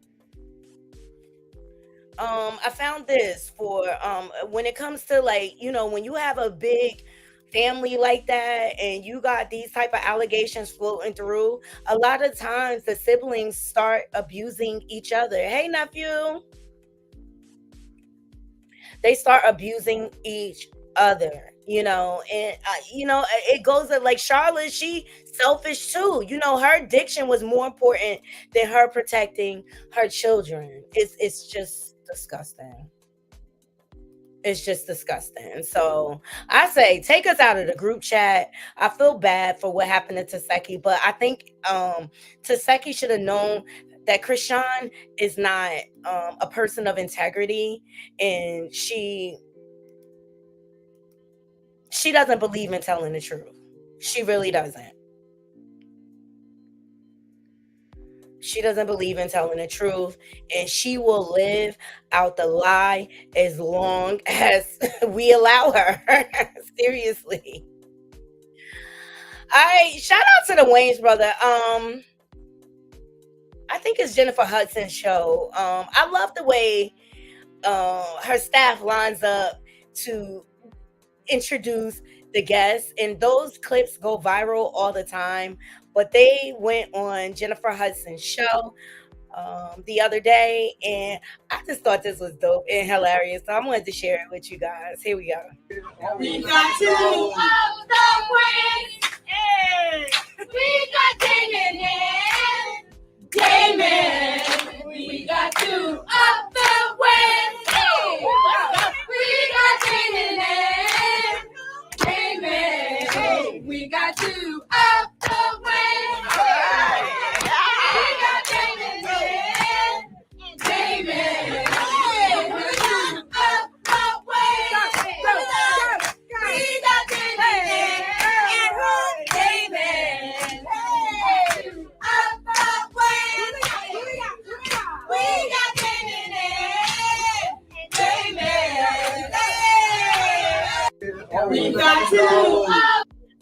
I found this for when it comes to, like, you know, when you have a big family like that and you got these type of allegations floating through, a lot of times the siblings start abusing each other. Hey, nephew. They start abusing each other, you know, and you know, it goes like Charlotte, she selfish too. You know, her addiction was more important than her protecting her children. It's just disgusting. It's just disgusting. So I say take us out of the group chat. I feel bad for what happened to Taseki, but I think Taseki should have known that Chrisean is not a person of integrity, and she doesn't believe in telling the truth. She really doesn't. She doesn't believe in telling the truth, and she will live out the lie as long as we allow her. Seriously. I shout out to the Wayne's brother. I think it's Jennifer Hudson's show. I love the way her staff lines up to introduce the guests, and those clips go viral all the time. But they went on Jennifer Hudson's show the other day, and I just thought this was dope and hilarious. So I wanted to share it with you guys. Here we go. We got two of the ways. Hey. We got Damon and Damon. We got two of the ways. Hey. We got Damon and Damon. Hey. We got two of the ways. Right. We got Damon and Damon. Hey. We got two of the ways. We got Damon and Damon. Hey. Up the way. We got Damon and Damon. Hey. We got two.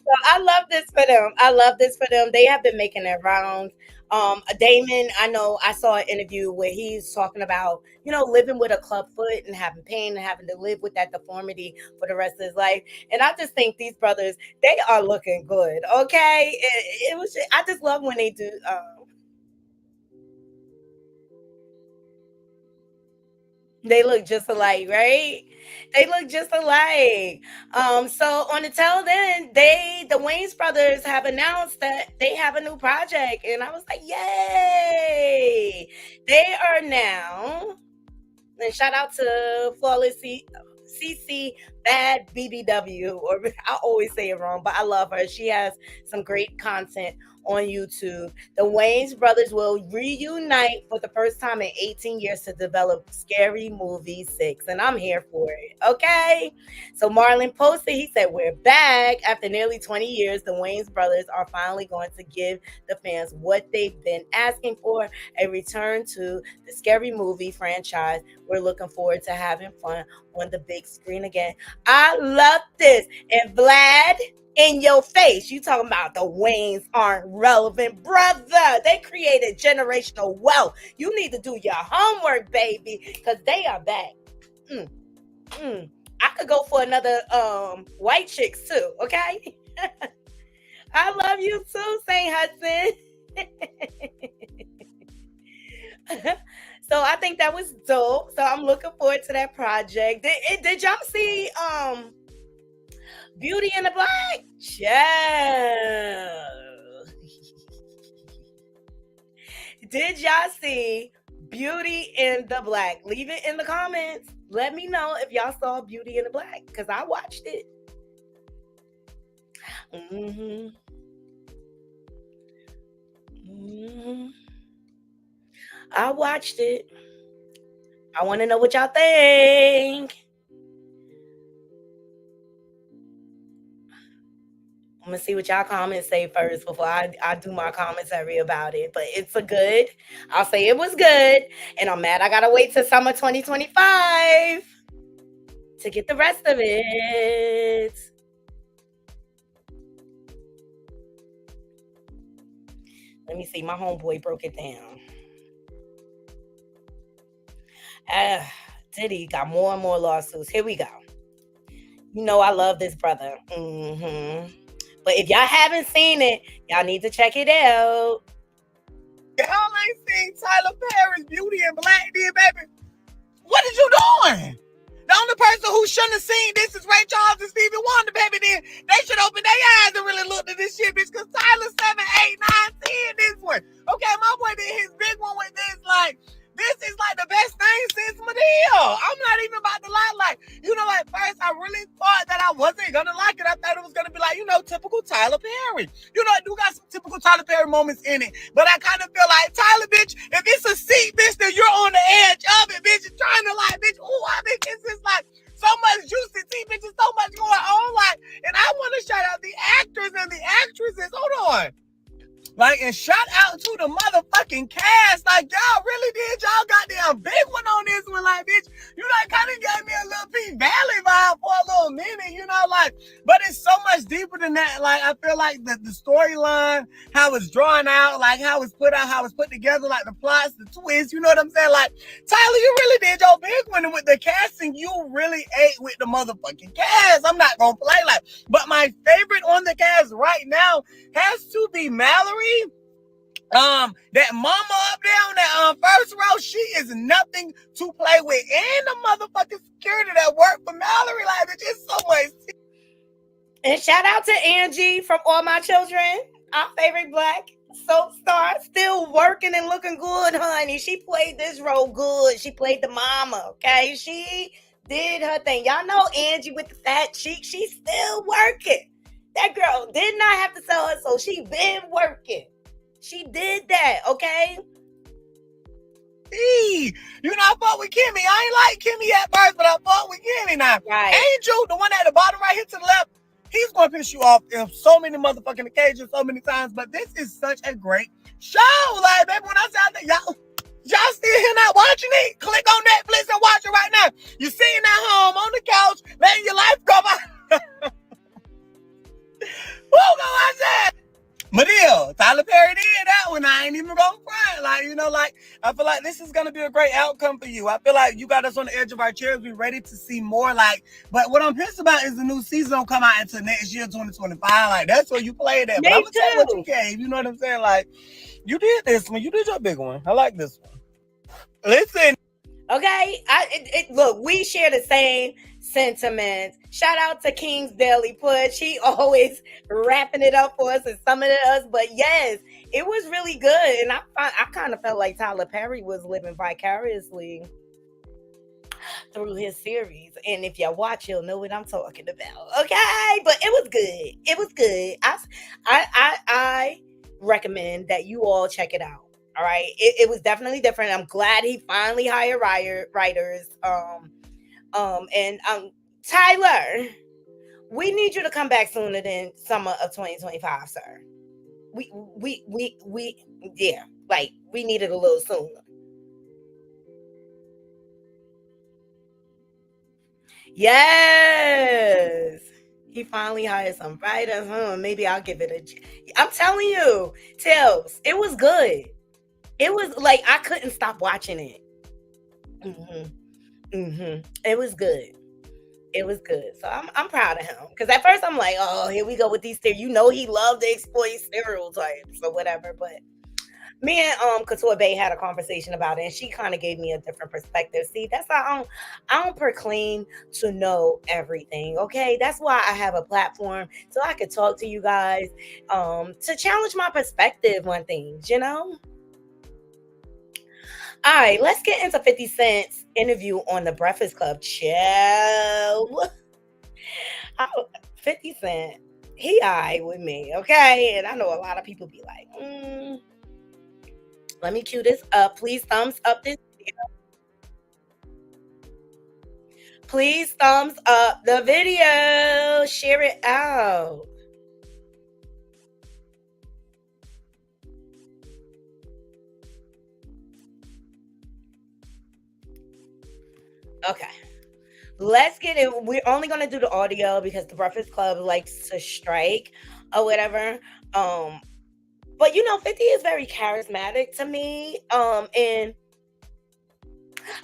So I love this for them. I love this for them. They have been making their rounds. Damon, I know I saw an interview where he's talking about, living with a club foot and having pain and having to live with that deformity for the rest of his life. And I just think these brothers, they are looking good. Okay. It was, I just love when they do, they look just alike, right? They look just alike. So on the tail end, the Wayne's brothers have announced that they have a new project, and I was like, yay! They are now. And shout out to Flawless CC Bad BBW, or I always say it wrong, but I love her. She has some great content on YouTube. The Wayne's brothers will reunite for the first time in 18 years to develop Scary Movie 6, and I'm here for it. Okay? So Marlon posted, he said, we're back. After nearly 20 years, the Wayne's brothers are finally going to give the fans what they've been asking for, a return to the Scary Movie franchise. We're looking forward to having fun on the big screen again. I love this. And Vlad, in your face, you talking about the Waynes aren't relevant, brother. They created generational wealth. You need to do your homework, baby, because they are back. I could go for another white chicks too, okay? I love you too, Saint Hudson. So I think that was dope. So I'm looking forward to that project. Did y'all see Beauty in the Black? Yeah. Did y'all see Beauty in the Black? Leave it in the comments. Let me know if y'all saw Beauty in the Black, because I watched it. I watched it. I want to know what y'all think. I'm gonna see what y'all comments say first before I do my commentary about it. But it's a good. I'll say it was good, and I'm mad I gotta wait till summer 2025 to get the rest of it. Let me see. My homeboy broke it down. Diddy got more and more lawsuits. Here we go. You know I love this brother. But if y'all haven't seen it, y'all need to check it out. Y'all ain't seen Tyler Perry's Beauty in Black, dear baby. What is you doing? The only person who shouldn't have seen this is Ray Charles and Stevie Wonder, baby. Then they should open their eyes and really look at this shit, bitch. Because Tyler 7, 8, 9, 10 this one. Okay, my boy did his big one with this. Like, this is like the best thing since Madea. I'm not even about to lie. Like, you know, like thought it was gonna be like, typical Tyler Perry. It do got some typical Tyler Perry moments in it. But I kind of feel like, Tyler, bitch, if it's a seat, bitch, then you're on the edge of it, bitch. You're trying to like, bitch, it's just like so much juicy tea, bitch, there's so much going on. Like, and I want to shout out the actors and the actresses. Hold on. Like, and shout out to the motherfucking cast. Like, y'all really did y'all goddamn big one on this one. Like, bitch, kind of gave me a little P Valley vibe for a little minute, like, but it's so much deeper than that. Like, I feel like the storyline, how it's drawn out, like how it's put out, how it's put together, like the plots, the twists, you know what I'm saying? Like, Tyler, you really did your big one, and with the casting, you really ate with the motherfucking cast. I'm not gonna play like, but my favorite on the cast right now has to be Mallory. That mama up there on that first row, she is nothing to play with. And the motherfucking security that work for Mallory, like, it's just so much. And shout out to Angie from All My Children, our favorite black soap star, still working and looking good, honey. She played this role good. She played the mama, okay? She did her thing. Y'all know Angie with the fat cheek. She's still working. That girl did not have to sell her soul. She been working. She did that, okay? I fought with Kimmy. I ain't like Kimmy at first, but I fought with Kimmy now. Right. Angel, the one at the bottom right here to the left, he's going to piss you off in so many motherfucking occasions, so many times, but this is such a great show. Like, baby, when I say I think y'all still here not watching it, click on Netflix and watch it right now. You're sitting at home on the couch, letting your life go by. Who gonna watch that? Madille, Tyler Perry did that one. I ain't even gonna cry. Like, I feel like this is gonna be a great outcome for you. I feel like you got us on the edge of our chairs. We're ready to see more. Like, but what I'm pissed about is the new season don't come out until next year, 2025. Like, that's where you played at. But I'm gonna tell you what you gave. You know what I'm saying? Like, you did this one. You did your big one. I like this one. Listen. Okay, look, we share the same sentiments. Shout out to King's Daily Push. He always wrapping it up for us and summing us. But yes, it was really good. And I kind of felt like Tyler Perry was living vicariously through his series. And if you watch, you'll know what I'm talking about. Okay, but it was good. It was good. I recommend that you all check it out. All right. It was definitely different. I'm glad he finally hired writers. And Tyler, we need you to come back sooner than summer of 2025, sir. We need it a little sooner. Yes. He finally hired some writers. Maybe I'll give it I'm telling you, Tills, it was good. It was like I couldn't stop watching it. It was good. It was good. So I'm proud of him. Because at first I'm like, oh, here we go with these stereotypes. He loved to exploit stereotypes or whatever. But me and Couture Bay had a conversation about it, and she kind of gave me a different perspective. See, that's why I don't proclaim to know everything. Okay, that's why I have a platform so I could talk to you guys, to challenge my perspective on things. All right, let's get into 50 Cent's interview on the Breakfast Club. Chill. 50 Cent, he all right with me, okay? And I know a lot of people be like, let me cue this up. Please thumbs up this video. Please thumbs up the video. Share it out. Okay, let's get it. We're only going to do the audio because the Breakfast Club likes to strike or whatever. But 50 is very charismatic to me. And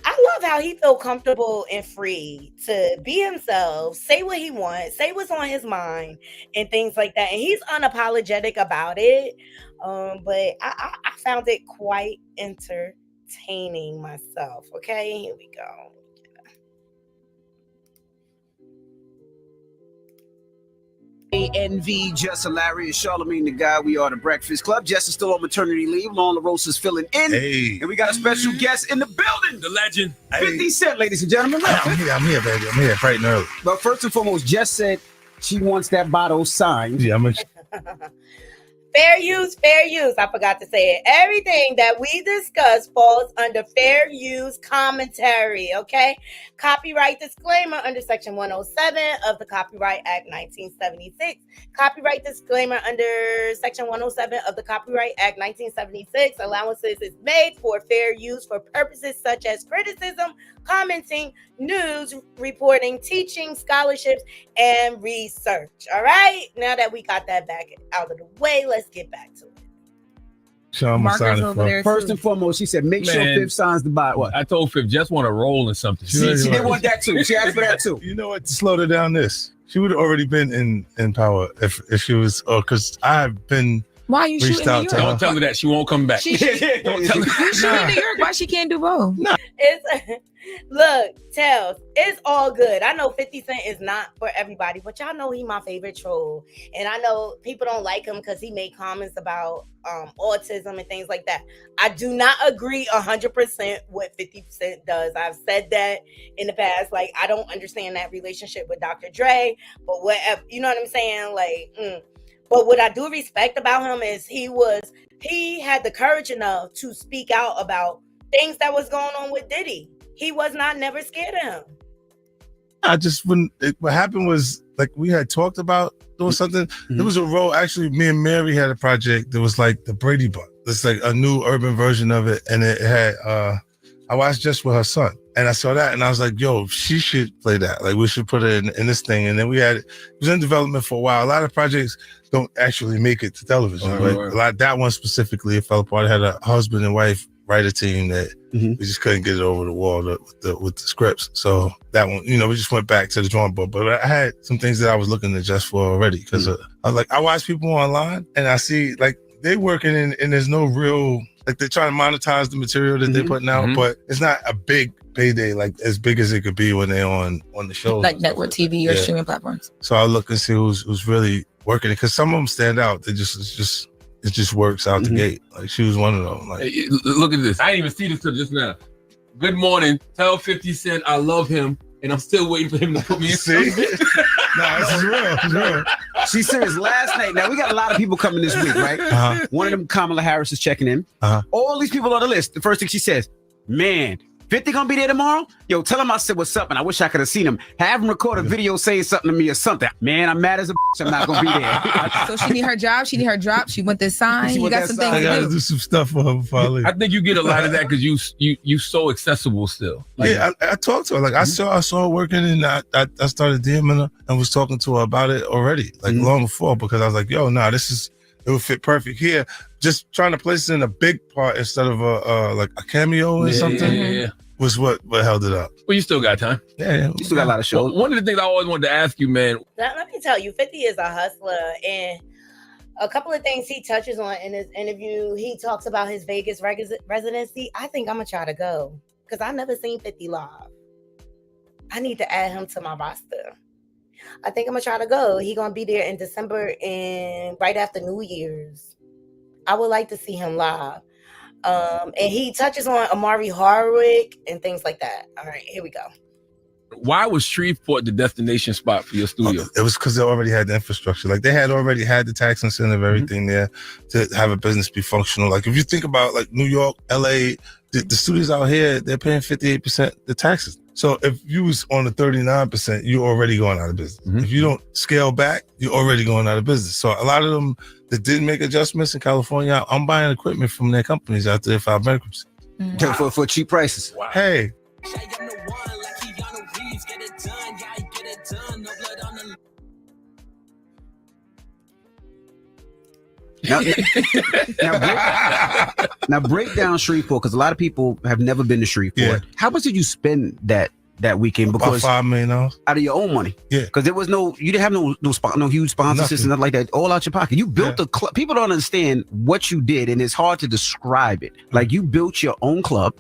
I love how he felt comfortable and free to be himself, say what he wants, say what's on his mind and things like that. And he's unapologetic about it. But I found it quite entertaining myself. Okay, here we go. Envy, Jess, Hilarious, Charlamagne the Guy. We are the Breakfast Club. Jess is still on maternity leave. Lon LaRosa's filling in. Hey. And we got a special guest in the building. The legend. 50 Cent, ladies and gentlemen. I'm here, baby. I'm here bright and early. But first and foremost, Jess said She wants that bottle signed. Yeah, I'm Fair use, fair use. I forgot to say it. Everything that we discuss falls under fair use commentary, okay? Copyright disclaimer under Section 107 of the Copyright Act 1976. Copyright disclaimer under Section 107 of the Copyright Act 1976. Allowances is made for fair use for purposes such as criticism, commenting, news, reporting, teaching, scholarships, and research. All right? Now that we got that back out of the way, let's get back to it. Sean, Marcus over there. First and foremost, she said, make sure Fifth signs the bottle. What? I told Fifth just want to roll in something. She didn't want that too. She asked for that too. You know what? To slow her down this, she would have already been in power if she was, because I've been Why are you reached shooting New out York? to her. Don't tell her that she won't come back. Don't tell her. You shooting New York? Why she can't do both? It's look, Tels, it's all good. I know 50 Cent is not for everybody, but y'all know he my favorite troll. And I know people don't like him because he made comments about autism and things like that. I do not agree 100% what 50 Cent does. I've said that in the past. Like, I don't understand that relationship with Dr. Dre, but whatever, you know what I'm saying? Like, But what I do respect about him is he had the courage enough to speak out about things that was going on with Diddy. He was not never scared of him. I just what happened was, like, we had talked about doing something. There was a role, actually, me and Mary had a project that was like the Brady Bunch. It's like a new urban version of it. And it had, I watched just with her son. And I saw that and I was like, yo, she should play that. Like, we should put it in this thing. And then it was in development for a while. A lot of projects don't actually make it to television. Right. That one specifically, it fell apart. It had a husband and wife writer team that we just couldn't get it over the wall with the scripts. So that one, we just went back to the drawing board. But I had some things that I was looking to adjust for already, because I was like, I watch people online and I see like they working and there's no real, like, they're trying to monetize the material that they're putting out, but it's not a big payday, like as big as it could be when they're on the show, like network TV or streaming platforms. So I'll look and see who's really working it, because some of them stand out. It just works out the gate. Like, she was one of them. Like, hey, look at this. I didn't even see this till just now. Good morning. Tell 50 Cent I love him, and I'm still waiting for him to put me in. See? Nah, this is real. It's real. She says last night. Now, we got a lot of people coming this week, right? One of them, Kamala Harris, is checking in. All these people on the list. The first thing she says, man, 50 gonna be there tomorrow? Yo, tell him I said what's up, and I wish I could have seen him. Have him record a video saying something to me or something. Man, I'm mad as a bitch. I'm not gonna be there. So she need her job. She need her drop. She want this sign. You got some things I to gotta do. do some stuff for her before I leave. I think you get a lot of that because you so accessible still. Like, yeah, I talked to her. Like, I saw her working, and I started DMing her and was talking to her about it already, like long before, because I was like, yo, nah, it would fit perfect here. Just trying to place it in a big part instead of like a cameo or something. Yeah. Was what held it up. Well, you still got time. Yeah. You still got a lot of shows. One of the things I always wanted to ask you, man. Let me tell you, 50 is a hustler, and a couple of things he touches on in his interview. He talks about his Vegas residency. I think I'm gonna try to go because I never seen 50 live. I need to add him to my roster. I think I'm gonna try to go. He gonna be there in December and right after New Year's. I would like to see him live. And he touches on Amari Hardwick and things like that. All right, here we go. Why was Shreveport the destination spot for your studio? It was because they already had the infrastructure. Like, they had already had the tax incentive, everything there to have a business be functional. Like, if you think about like New York, LA, the studios out here, they're paying 58% the taxes. So if you was on the 39%, you're already going out of business. If you don't scale back, you're already going out of business. So a lot of them that didn't make adjustments in California, I'm buying equipment from their companies after they filed bankruptcy. For cheap prices. Wow. Hey. Now break down Shreveport, because a lot of people have never been to Shreveport. Yeah. How much did you spend that weekend? Because about $5 million out of your own money. Yeah, because there was you didn't have no huge sponsorships and nothing like that, all out your pocket. You built a club. People don't understand what you did, and it's hard to describe it. Like, you built your own club,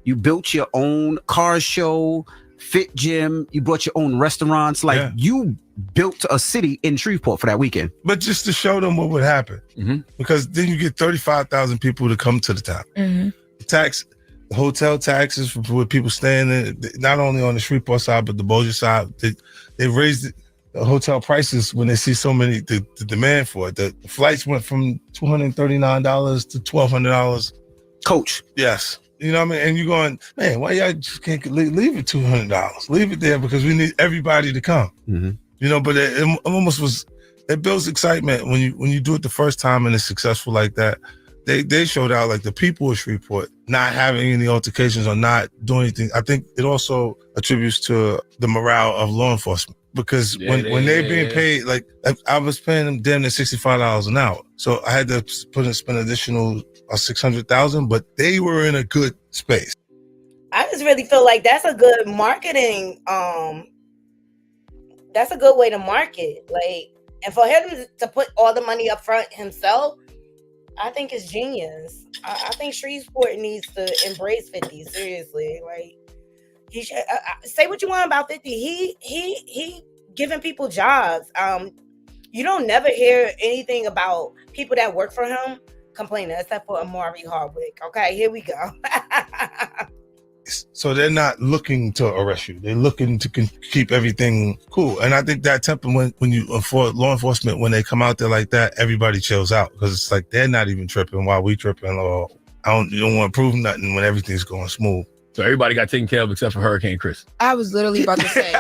you built your own car show, fit gym, you brought your own restaurants. Like, you built a city in Shreveport for that weekend. But just to show them what would happen, because then you get 35,000 people to come to the town. The hotel taxes for where people staying in, not only on the Shreveport side but the Bossier side, they raised it. the hotel prices when they see so many, the demand for it. The flights went from $239 to $1,200. Coach. Yes. You know what I mean? And you're going, man, why y'all just can't leave it $200? Leave it there because we need everybody to come. Mm-hmm. You know, but it almost was, it builds excitement when you do it the first time and it's successful like that. They showed out like the people of Shreveport not having any altercations or not doing anything. I think it also attributes to the morale of law enforcement because when they're being paid, like I was paying them damn near $65 an hour. So I had to spend additional $600,000, but they were in a good space. I just really feel like that's a good marketing. That's a good way to market. Like, and for him to put all the money up front himself, I think it's genius. I think Shreveport needs to embrace 50 seriously. Like, he should say what you want about 50. He giving people jobs. You don't never hear anything about people that work for him complaining, except for Amari Hardwick. Okay, here we go. So they're not looking to arrest you. They're looking to keep everything cool. And I think that temper when you for law enforcement, when they come out there like that, everybody chills out because it's like they're not even tripping while we tripping. Or you don't want to prove nothing when everything's going smooth. So everybody got taken care of except for Hurricane Chris. I was literally about to say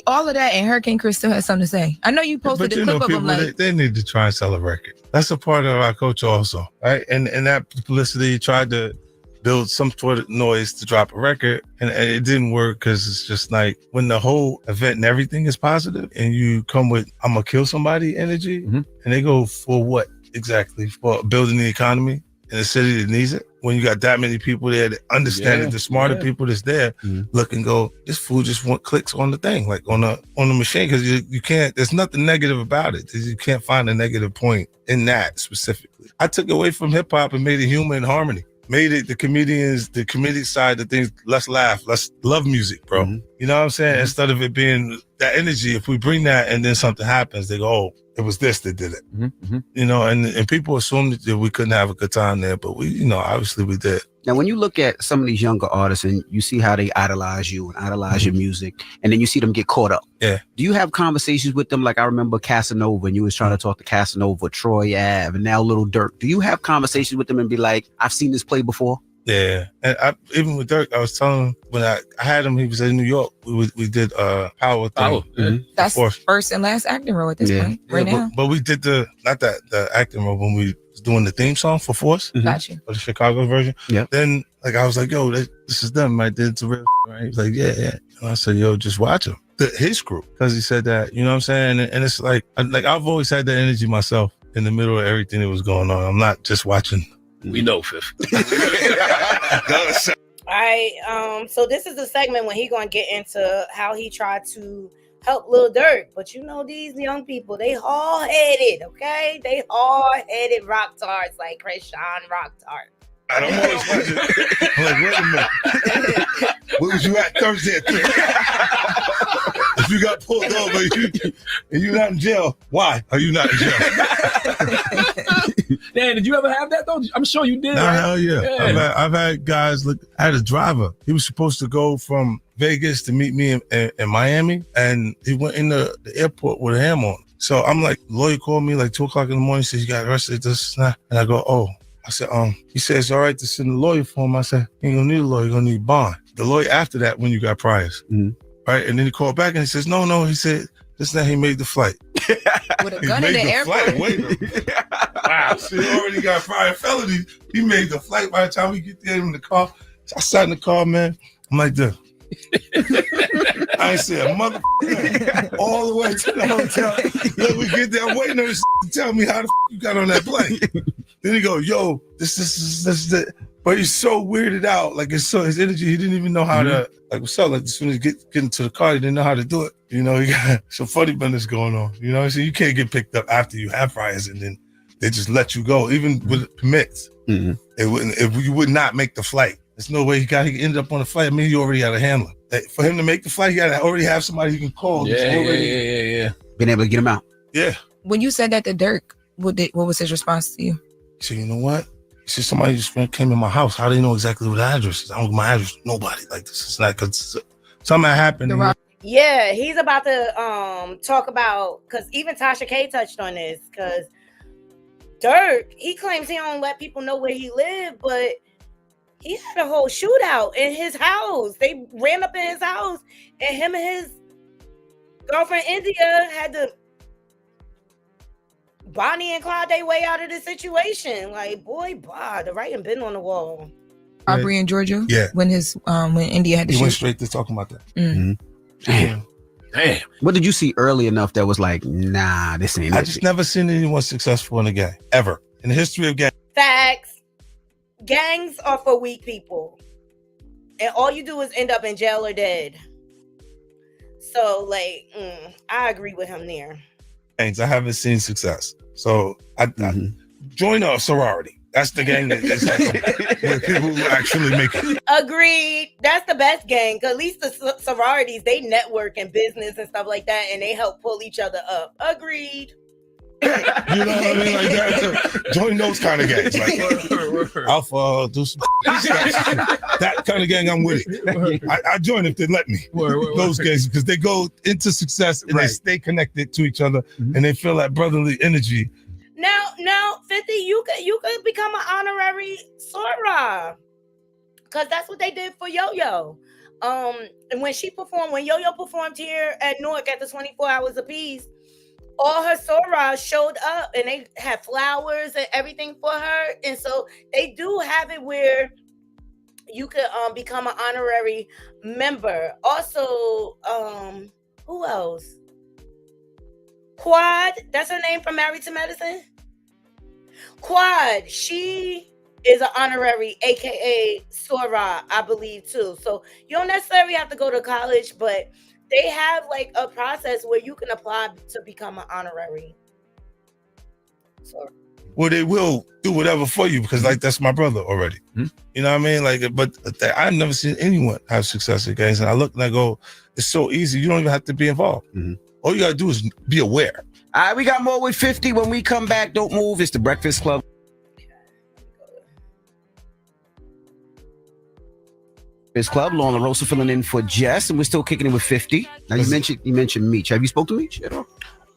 all of that, and Hurricane Chris still has something to say. I know you posted a clip of him. Like, they need to try and sell a record. That's a part of our culture also, right? And that publicity tried to build some sort of noise to drop a record, and it didn't work because it's just like when the whole event and everything is positive, and you come with "I'm gonna kill somebody" energy, and they go for what exactly? For building the economy in a city that needs it. When you got that many people there that understand it, the smarter people that's there look and go, this fool just want clicks on the thing, like on the machine, because you can't. There's nothing negative about it. You can't find a negative point in that specifically. I took away from hip hop and made it humor and harmony. Made it the comedic side of things, let's laugh, let's love music, bro. You know what I'm saying? Instead of it being that energy, if we bring that and then something happens, they go, oh, it was this that did it. You know, and people assumed that we couldn't have a good time there, but we, you know, obviously we did. Now, when you look at some of these younger artists and you see how they idolize you and idolize your music, and then you see them get caught up. Yeah. Do you have conversations with them? Like I remember Casanova, and you was trying to talk to Casanova, Troy Ave, and now Lil Durk. Do you have conversations with them and be like, I've seen this play before? Yeah. And even with Durk, I was telling him when I had him, he was in New York. We did Power thing. That's first and last acting role at this point, right now. But we did the acting role when we was doing the theme song for Force. Gotcha. For the Chicago version. Yeah. Then like I was like, yo, this is them. I did it's a real right. He was like, yeah. And I said, yo, just watch him. His crew, because he said that, you know what I'm saying? And it's like I've always had that energy myself in the middle of everything that was going on. I'm not just watching. We know, Fifth. All right. So this is the segment when he gonna get into how he tried to help Lil Durk. But you know, these young people, they hard-headed, okay? They hard-headed rock tards like Chrisean rock tart. I don't always watch it. I'm like, wait a minute. Where was you at Thursday at 3? If you got pulled over and you're not in jail, why are you not in jail? Dan, did you ever have that though? I'm sure you did. Nah, right? hell yeah. I've had guys look. I had a driver. He was supposed to go from Vegas to meet me in Miami, and he went in the airport with a ham on. So I'm like, lawyer called me like 2:00 in the morning. Says you got arrested. This and that. And I go, oh. I said, he said, it's all right to send a lawyer for him. I said, you ain't gonna need a lawyer, you're gonna need bond. The lawyer after that when you got priors. Right? And then he called back and he says, no. He said, this now he made the flight. With a gun in the airport. Wow. So he already got prior felonies. He made the flight by the time we get there in the car. So I sat in the car, man. I'm like this. I ain't said a motherfucker all the way to the hotel. Let me get there. I'm waiting on this to tell me how the you got on that plane. Then he go, yo, this is it. But he's so weirded out. Like it's so his energy, he didn't even know how to like what's up. Like as soon as he get into the car, he didn't know how to do it. You know, he got some funny business going on. You know, so you can't get picked up after you have priors and then they just let you go, even with permits. If you would not make the flight. There's no way he ended up on the flight. I mean, he already had a handler. For him to make the flight, he got to already have somebody you can call. Yeah. Been able to get him out. Yeah. When you said that to Durk, what was his response to you? He said, you know what? He said, somebody just came in my house. How do they know exactly what the address is? I don't know my address. Nobody. Like, this is not because something happened. Yeah, he's about to talk about, because even Tasha K touched on this, because Dirk, he claims he don't let people know where he live, but he had a whole shootout in his house. They ran up in his house, and him and his girlfriend India had to Bonnie and Clyde their way out of the situation. Like, boy, the writing been on the wall. Aubrey in Georgia. Yeah. When India had to He shoot. went straight to talking about that. Mm. Damn. What did you see early enough that was like, nah, this ain't I it? just never seen anyone successful in a gang ever in the history of gang. Facts. Gangs are for weak people, and all you do is end up in jail or dead. So, like, I agree with him there. Gangs, I haven't seen success. So I join a sorority. That's the gang that is like, where people actually make it. Agreed. That's the best gang. Cause at least the sororities, they network and business and stuff like that, and they help pull each other up. Agreed. You know what I mean? Like that. Join those kind of gangs. Like Alpha, do some that kind of gang. I'm with it. I join if they let me. Those gangs, because they go into success and they stay connected to each other, and they feel that brotherly energy. Now, 50, you could become an honorary Sora, cause that's what they did for Yo-Yo. And when Yo-Yo performed here at Newark at the 24 Hours apiece, all her Soras showed up, and they had flowers and everything for her. And so they do have it where you could become an honorary member. Also, who else? Quad, that's her name from Married to Medicine. Quad, she is an honorary, aka Sora, I believe too. So you don't necessarily have to go to college, but they have like a process where you can apply to become an honorary Sora. Well, they will do whatever for you because, like, that's my brother already. You know what I mean? Like, but I've never seen anyone have success at gangs, and I look and I go, it's so easy. You don't even have to be involved. All you gotta do is be aware. All right, we got more with 50 when we come back. Don't move. It's the Breakfast Club. Breakfast Club, Lauren LaRosa filling in for Jess, and we're still kicking it with 50. Now you mentioned Meech. Have you spoke to Meech at all?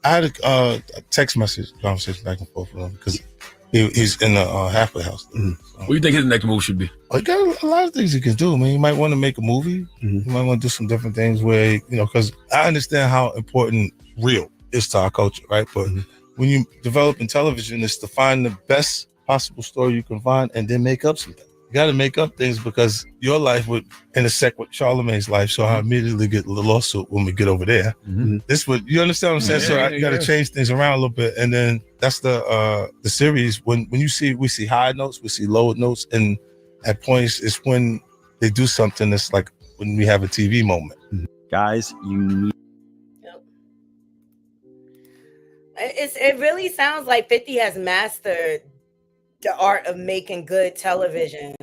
I had a text message conversation back and forth with him because he's in the halfway house. What do you think his next move should be? He got a lot of things he can do. I mean, he might want to make a movie. He might want to do some different things where, because I understand how important real is to our culture, right? But when you develop in television, it's to find the best possible story you can find and then make up something. You got to make up things because your life would intersect with Charlamagne's life. So I immediately get the lawsuit when we get over there. This would, you understand what I'm saying? So I got to change things around a little bit. And then that's the series. When we see high notes, we see low notes. And at points, it's when they do something that's like when we have a TV moment. Guys, you need. It really sounds like 50 has mastered the art of making good television.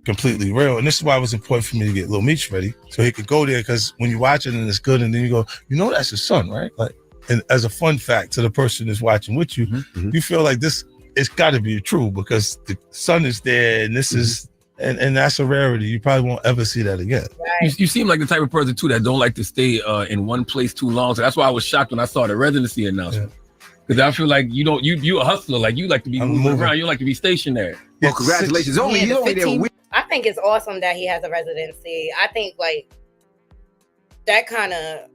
Completely real. And this is why it was important for me to get Lil Meech ready so he could go there, because when you watch it and it's good and then you go, that's his son, right? Like, and as a fun fact to the person that's watching with you, you feel like this, it's got to be true because the son is there and this is, and that's a rarity. You probably won't ever see that again. Right. You seem like the type of person too that don't like to stay in one place too long. So that's why I was shocked when I saw the residency announcement. Because I feel like you a hustler, like you like to be moving around, you like to be stationary. Well, congratulations. Only there. I think it's awesome that he has a residency. I think like that kind of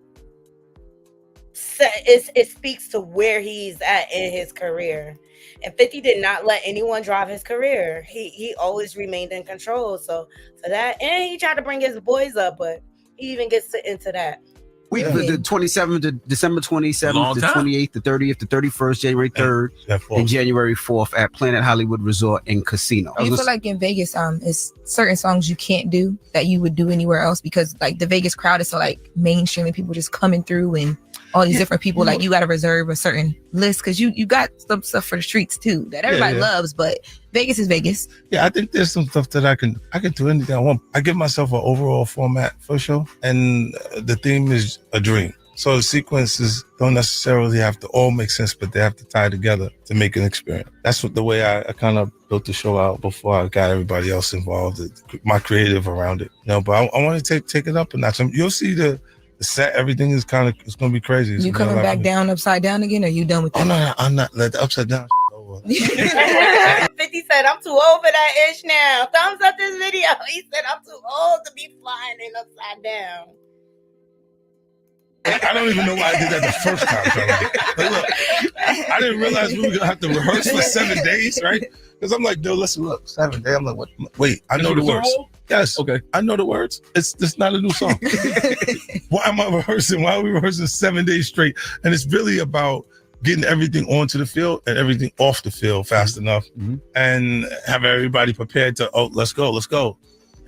it speaks to where he's at in his career. And 50 did not let anyone drive his career. He always remained in control. So for that, and he tried to bring his boys up, but he even gets into that. The 27th, the December 27th, the 28th, the 30th, the 31st, January 3rd, and January 4th at Planet Hollywood Resort and Casino. I feel like in Vegas, it's certain songs you can't do that you would do anywhere else because like the Vegas crowd is so like mainstream and people just coming through and all these different people. Like you got to reserve a certain list because you got some stuff for the streets too that everybody loves, but Vegas is Vegas. Yeah, I think there's some stuff that I can do anything I want. I give myself an overall format for a show, and the theme is a dream. So the sequences don't necessarily have to all make sense, but they have to tie together to make an experience. That's the way I kind of built the show out before I got everybody else involved, my creative around it. But I want to take it up a notch. You'll see the set, everything is it's going to be crazy. You coming back down upside down again, or you done with that? Oh, no, I'm not. Let the upside down 50 said, I'm too old for that ish now. Thumbs up this video. He said, I'm too old to be flying in upside down. I don't even know why I did that the first time. Like, look, I didn't realize we were going to have to rehearse for 7 days, right? Because I'm like, dude, listen, look, 7 days. I'm like, what? Wait, I know the words. Yes. Okay. I know the words. It's not a new song. Why am I rehearsing? Why are we rehearsing 7 days straight? And it's really about getting everything onto the field and everything off the field fast enough and have everybody prepared to, let's go.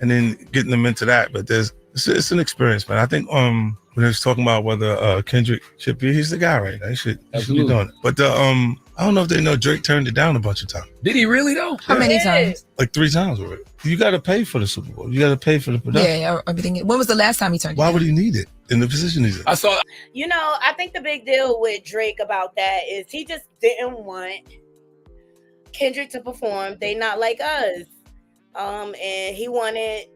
And then getting them into that. But it's an experience, man. I think when I was talking about whether Kendrick should be, he's the guy right now. He should be doing it. But I don't know if they know Drake turned it down a bunch of times. Did he really though? How many times? Like 3 times already. You got to pay for the Super Bowl. You got to pay for the production. Yeah, everything. When was the last time he turned it Why down? would he need it in the position he's in? I saw. I think the big deal with Drake about that is he just didn't want Kendrick to perform. They not like us. And he wanted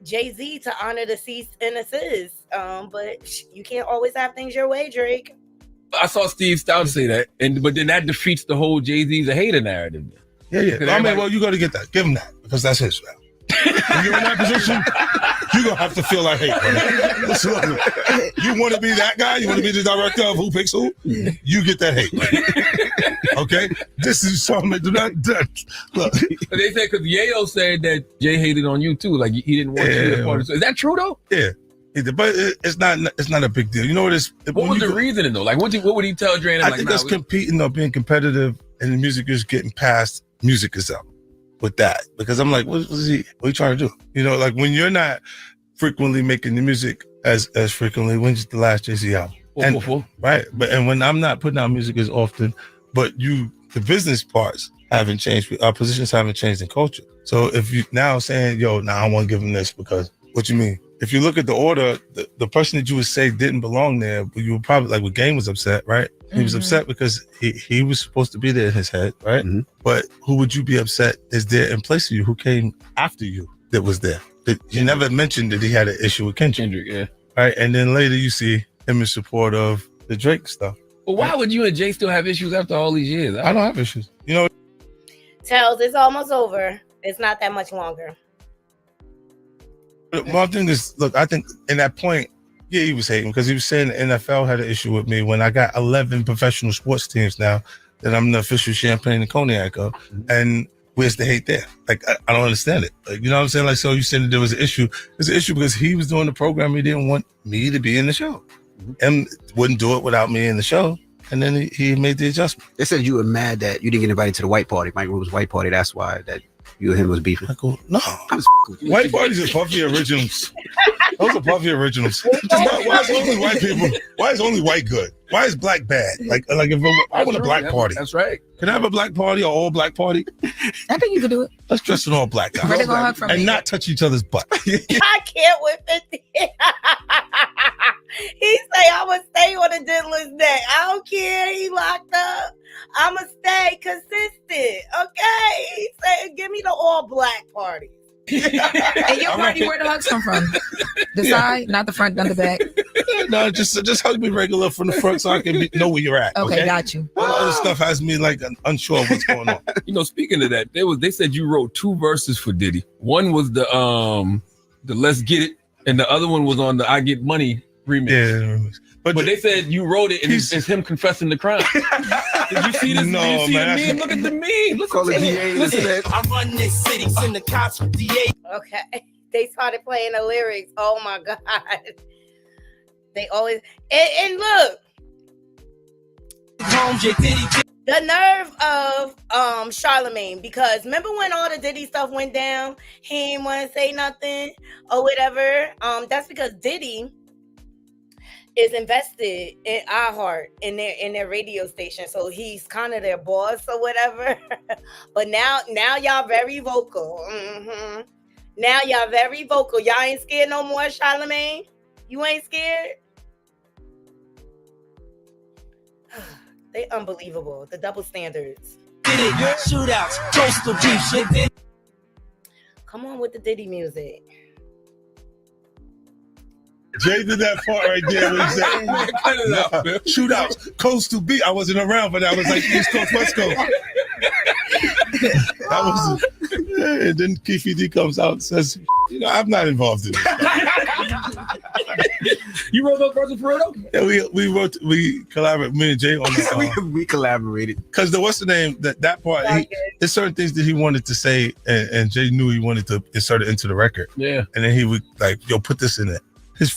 Jay-Z to honor the cease and assist. But you can't always have things your way, Drake. I saw Steve Stout say that, but then that defeats the whole Jay-Z's a hater narrative. Yeah. I mean, well, you got to get that. Give him that because that's his round. When you're in that position, you're going to have to feel like hate, brother. Listen, look. You want to be that guy? You want to be the director of who picks who? You get that hate. Okay? This is something that do not look. But they said, because Yayo said that Jay hated on you too. Like, he didn't want you to be a part of it. Is that true, though? Yeah. But it's not a big deal. You know what it is? What was the reasoning, though? Like, what would he tell Dre? I think that's competing or being competitive, and the music is getting past music itself with that. Because I'm like, what are you trying to do? Like when you're not frequently making the music as frequently, when's the last Jay-Z album? Right. And when I'm not putting out music as often, but the business parts haven't changed. Our positions haven't changed in culture. So if you now saying, I want to give him this because, what you mean? If you look at the order, the person that you would say didn't belong there, but you would probably, like, Game was upset, right? He was upset because he was supposed to be there in his head, right? But who would you be upset is there in place of you? Who came after you that was there? You never mentioned that he had an issue with Kendrick, yeah. Right? And then later you see him in support of the Drake stuff. Well, why would you and Jay still have issues after all these years? I don't have issues. Tells, it's almost over. It's not that much longer. My thing is, look, I think in that point, yeah, he was hating because he was saying the NFL had an issue with me when I got 11 professional sports teams now that I'm the official champagne and cognac of. And where's the hate there? Like, I don't understand it. Like, you know what I'm saying? Like, so you said that there was an issue. There's an issue because he was doing the program. He didn't want me to be in the show and wouldn't do it without me in the show. And then he made the adjustment. They said you were mad that you didn't get invited to the white party. Mike was white party. That's why that you and him was beefing. No. White parties are puffy originals. Those are puffy originals. Why is only white people? Why is only white good? Why is black bad? Like if I want a black party. That's right. Can I have a black party or all black party? I think you could do it. Let's dress in all black guys. And not touch each other's butt. I can't with 50. He say I'ma stay on the diddler's neck. I don't care. He locked up. I'ma stay consistent. Okay. He said, give me the all black party. And your party, where the hugs come from? The side, not the front, not the back. No, just hug me regular from the front so I can know where you're at. Okay, got you. All the other stuff has me like unsure of what's going on. Speaking of that, they said you wrote 2 verses for Diddy. One was the Let's Get It, and the other one was on the I Get Money remix. Yeah, but they said you wrote it and it's him confessing the crime. Did you see this? No, Did you see man, the meme? Look at the meme. Look at the DA. Listen. I run this city, send the cops with DA. Okay. They started playing the lyrics. Oh my God. They always and look. The nerve of Charlemagne, because remember when all the Diddy stuff went down, he didn't want to say nothing or whatever. That's because Diddy is invested in iHeart in their radio station, so he's kind of their boss or whatever. But now y'all very vocal. Now y'all very vocal. Y'all ain't scared no more, Charlemagne? You ain't scared? They unbelievable. The double standards. Shootouts, coastal deep shit. Come on with the Diddy music. Jay did that part right there when he said, Cut it out, man. shootouts, coastal beat. I wasn't around, but I was like East Coast, West Coast. That was, and then Keefe D comes out and says, I'm not involved in this. You wrote those verses for real? Yeah, we collaborated, me and Jay on that. we collaborated. Because what's the name, that part, there's certain things that he wanted to say, and Jay knew he wanted to insert it into the record. Yeah. And then he would like, put this in it. His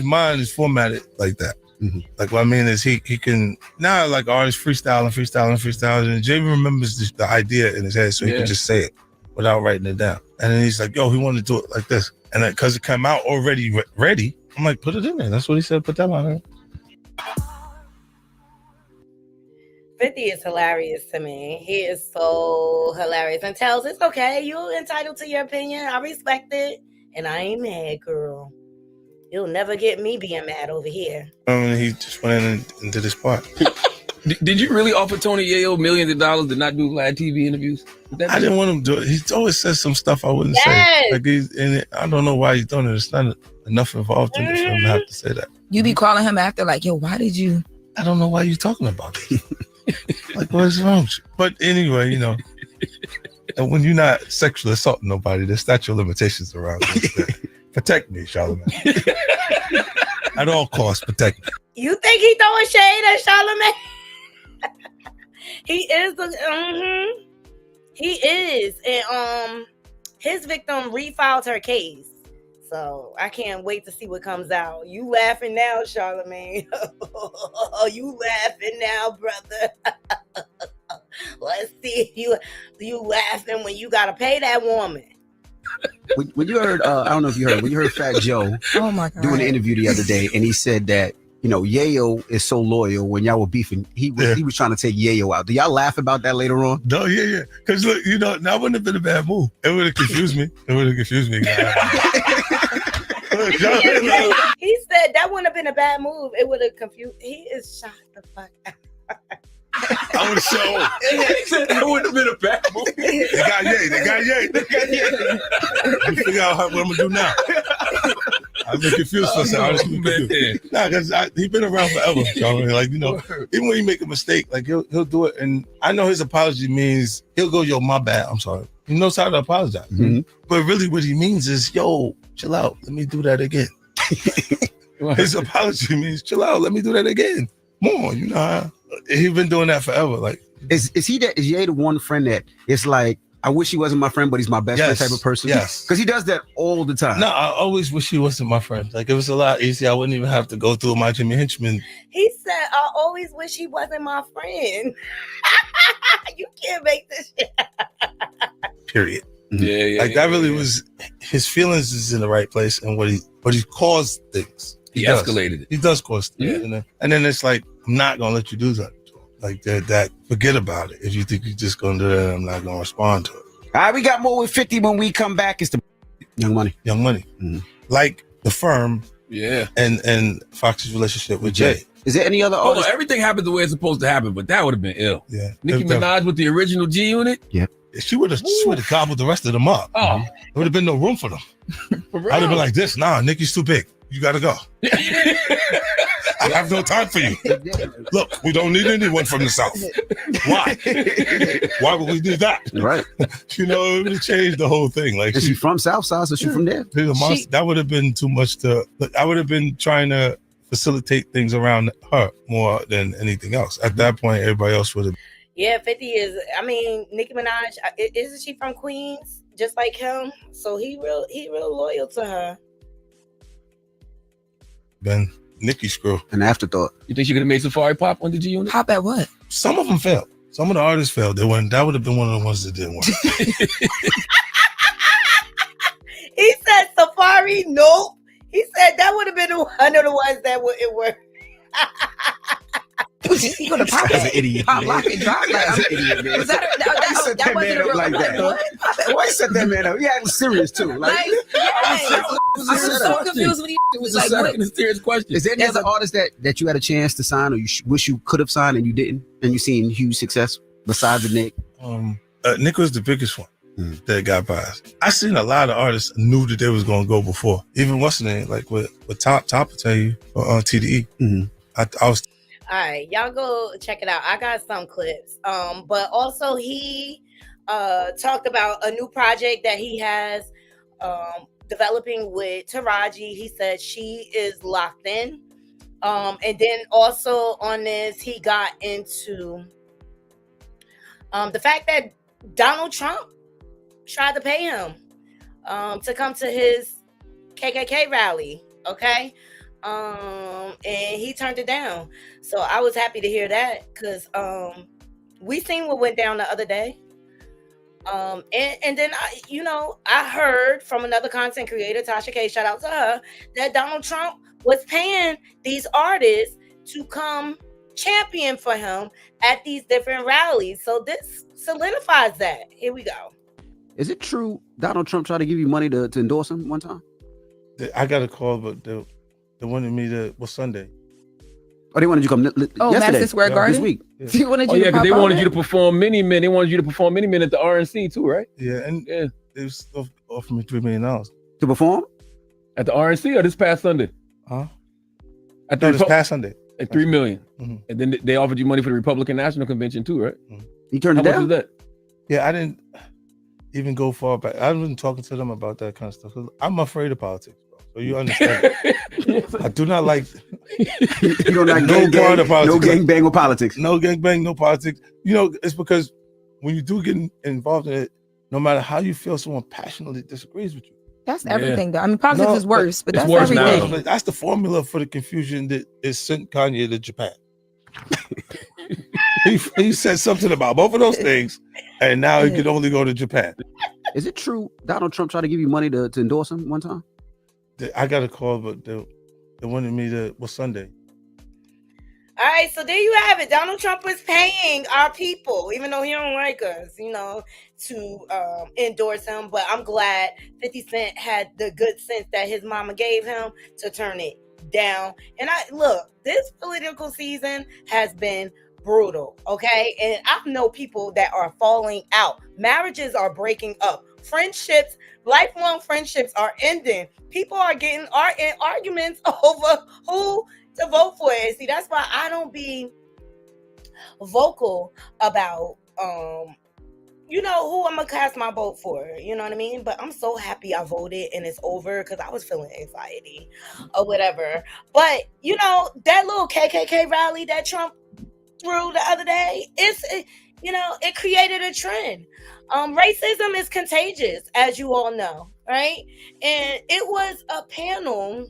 mind is formatted like that. Mm-hmm. Like what I mean is he can now like artists freestyling, and Jay remembers the idea in his head, so he can just say it without writing it down. And then he's like, "Yo, he wanted to do it like this," and then because it came out already ready, I'm like, "Put it in there." That's what he said. Put that on there. 50 is hilarious to me. He is so hilarious and tells it's okay. You're entitled to your opinion. I respect it, and I ain't mad, girl. You'll never get me being mad over here. He just went in and did his part. Did you really offer Tony Yayo millions of dollars to not do live TV interviews? I didn't want him to do it. He always says some stuff I wouldn't say. Like I don't know why he's doing it. It's not enough involved in it for him to have to say that. You be calling him after like, yo, why did you? I don't know why you're talking about it. Like, what's wrong with you? But anyway, and when you're not sexually assaulting nobody, there's statute of limitations around this. Protect me, Charlamagne. At all costs, protect me. You think he throwing shade at Charlamagne? He is He is. And his victim refiled her case. So I can't wait to see what comes out. You laughing now, Charlamagne. You laughing now, brother. Let's see if you laughing when you gotta pay that woman. When you heard, I don't know if you heard, when you heard Fat Joe doing an interview the other day, and he said that, Yayo is so loyal. When y'all were beefing, he was trying to take Yayo out. Do y'all laugh about that later on? No, yeah. Because look, that wouldn't have been a bad move. It would have confused me. He said that wouldn't have been a bad move. It would have confused. He is shot the fuck out. I would have shown. He said that wouldn't have been a bad move. They got yay. You figure out what I'm gonna do now. I've been confused for a second. Because he's been around forever. Like, even when he make a mistake, like he'll do it, and I know his apology means he'll go, "Yo, my bad. I'm sorry." He knows how to apologize. Mm-hmm. But really, what he means is, "Yo, chill out. Let me do that again." His apology means, "Chill out. Let me do that again." Come on, he's been doing that forever. Like, is Ye the one friend that it's like, I wish he wasn't my friend, but he's my best friend type of person? Yes. Because he does that all the time. No, I always wish he wasn't my friend. Like, it was a lot easier. I wouldn't even have to go through my Jimmy Henchman. He said, I always wish he wasn't my friend. You can't make this shit. Period. Yeah. Like, that really was, his feelings is in the right place, and what he caused things. He escalated it. He does cause things. Yeah. And then it's like, I'm not going to let you do that. Like that, forget about it. If you think you're just going to do that, I'm not going to respond to it. All right, we got more with 50 when we come back. It's the Young Money. Mm-hmm. Like The Firm. Yeah. And Fox's relationship with Jay. Is there any other Hold artist? on, everything happened the way it's supposed to happen, but that would have been ill. Yeah. Nicki Minaj with the original G Unit. Yeah. She would have gobbled the rest of them up. Oh. There would have been no room for them. I'd have been like this. Nah, Nicki's too big. You got to go. I have no time for you. Look, we don't need anyone from the South. Why? Why would we do that? Right. It would have changed the whole thing. Like, is she from Southside? So she from there? That would have been too much I would have been trying to facilitate things around her more than anything else. At that point, everybody else would have. Yeah, 50 is, Nicki Minaj, isn't she from Queens? Just like him? So he real loyal to her. Been Nicki screw. An afterthought. You think she could have made Safari pop on the G Unit? Pop at what? Some of them failed. Some of the artists failed. That would have been one of the ones that didn't work. He said Safari, nope. He said that would have been one of the ones that wouldn't work. He gonna pop That's an idiot. Pop, lock, and drop. That's an idiot, man. That wasn't a real like that. Why set that man up? Yeah, it was serious too. Yes. I was so confused with it was a second and serious question. Is there any other artist that you had a chance to sign or you wish you could have signed and you didn't, and you seen huge success besides the Nick? Nick was the biggest one that got by us. I seen a lot of artists knew that they was gonna go before. Even what's the name, like with Top will tell you on TDE. I was. All right, y'all go check it out. I got some clips. But also he talked about a new project that he has developing with Taraji. He said she is locked in. And then also on this, he got into the fact that Donald Trump tried to pay him to come to his KKK rally. Okay. And he turned it down. So I was happy to hear that because we seen what went down the other day. And then I heard from another content creator, Tasha K, shout out to her, that Donald Trump was paying these artists to come champion for him at these different rallies. So this solidifies that. Here we go. Is it true Donald Trump tried to give you money to endorse him one time? I got a call, but they wanted me to Sunday. Oh, they wanted you to come yesterday. Madison Square Garden? This week. Yeah. They wanted you because they wanted you to perform Mini Men. They wanted you to perform Mini Men at the RNC too, right? Yeah, and they was offering me $3 million to perform at the RNC or this past Sunday. This past Sunday at $3 million, and then they offered you money for the Republican National Convention too, right? You turned it How down. much was that? Yeah, I didn't even go far back. I wasn't talking to them about that kind of stuff. I'm afraid of politics, bro. So you understand. I do not like. You don't like no part of politics. No gangbang with politics. No gangbang, no politics. It's because when you do get involved in it, no matter how you feel, someone passionately disagrees with you. That's everything, though. I mean, politics is worse, but that's worse everything. now. That's the formula for the confusion that is sent Kanye to Japan. he said something about both of those things, and now he can only go to Japan. Is it true Donald Trump tried to give you money to endorse him one time? I got a call, but they wanted me to Sunday. All right, so there you have it. Donald Trump is paying our people, even though he don't like us, to endorse him. But I'm glad 50 Cent had the good sense that his mama gave him to turn it down. And this political season has been brutal, okay? And I know people that are falling out. Marriages are breaking up. Friendships, lifelong friendships are ending. People are getting in arguments over who to vote for it. See, that's why I don't be vocal about who I'm gonna cast my vote for. You know what I mean? But I'm so happy I voted and it's over because I was feeling anxiety or whatever. But that little KKK rally that Trump threw the other day, it created a trend. Racism is contagious, as you all know, right? And it was a panel.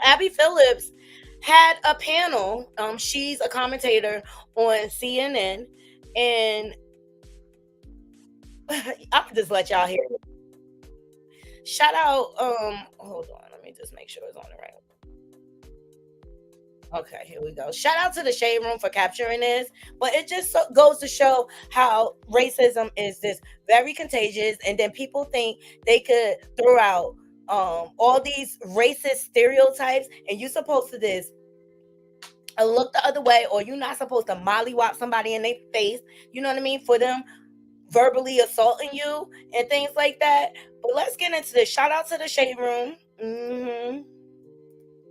Abby Phillips had a panel. She's a commentator on CNN, and I'm gonna just let y'all hear it. Shout out. Hold on, let me just make sure it's on the right. Okay, here we go. Shout out to the Shade Room for capturing this, but it just goes to show how racism is this very contagious, and then people think they could throw out all these racist stereotypes, and you're supposed to look the other way, or you're not supposed to mollywop somebody in their face, you know what I mean, for them verbally assaulting you and things like that. But let's get into this. Shout out to the Shade Room.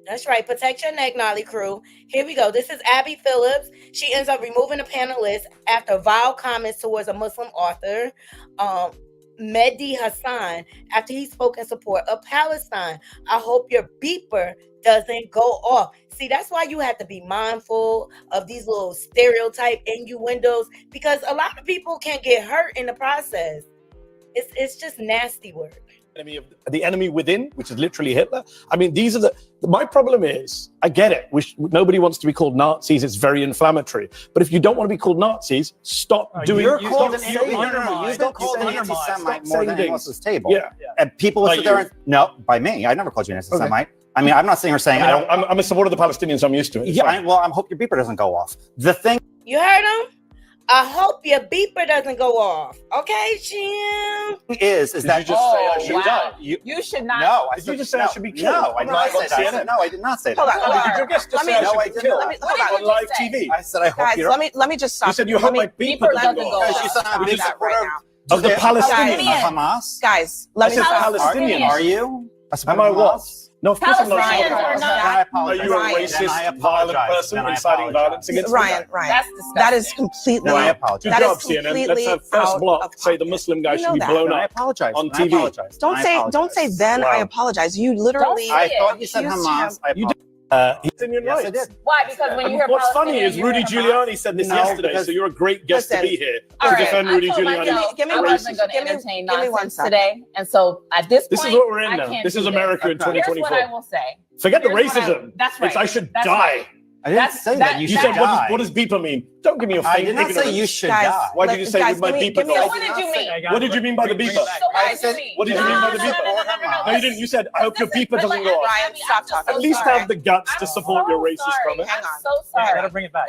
That's right. Protect your neck, Nolly crew. Here we go. This is Abby Phillips. She ends up removing a panelist after vile comments towards a Muslim author, Mehdi Hassan, after he spoke in support of Palestine. I hope your beeper doesn't go off. See, that's why you have to be mindful of these little stereotype innuendos, because a lot of people can get hurt in the process. It's just nasty work. The enemy within, which is literally Hitler. I mean, these are my problem is, I get it. Nobody wants to be called Nazis. It's very inflammatory. But if you don't want to be called Nazis, stop doing. You're called an anti-Semite more than anyone else's table. Yeah. And people will sit there and, no, by me. I never called you an anti-Semite. Okay. I mean, I'm not sitting here saying I'm a supporter of the Palestinians. I'm used to it. Yeah. I hope your beeper doesn't go off. The thing. You heard him? I hope your beeper doesn't go off. Okay, Jim? Is Did that you just say I should wow. die? You should not. No, Did you just say I should be killed? No, I did not say that. I said, no, I did not say that. Hold on. Did you just say I should be killed on live TV? I said I hope Guys, you're. let me just stop. You said you hope my beeper doesn't go off. Because you said I'm a big supporter of the Palestinians. Hamas. Guys, I said Palestinian. Are you? Am I what? No, of course I'm not. Are you a racist, violent person inciting violence against Ryan? That is completely. I apologize. Good job, CNN. Let's have first block say the Muslim guy should be blown up. I apologize On TV. Don't say then I apologize. You literally. I thought you said Hamas. He's in your Yes, I rights. did. Why? Because when you hear What's funny Palestinian, is you Rudy hear Hamas. Giuliani said this No, yesterday, because- so you're a great guest to be here All to right, defend I Rudy told Giuliani. myself I wasn't going to entertain nonsense today, and so at this point, This is what we're in I now. can't This do is America in Here's what 2024. I will say. Forget the Here's what racism. That's right. It's I should That's die. right. I didn't say that. You You should said die. what does beeper mean? Don't give me a I fake did not say ignorance. you should Guys, die. Why did you say guys, with my give me- beeper give me go a- off? What did you mean? What did you mean by the beeper? I said, What did you mean by the beeper? No, you didn't. You said, I hope your beeper doesn't go off. Ryan, stop talking. At least have the guts to support your racist comment. Hang on. I'm so sorry. Gotta bring it back.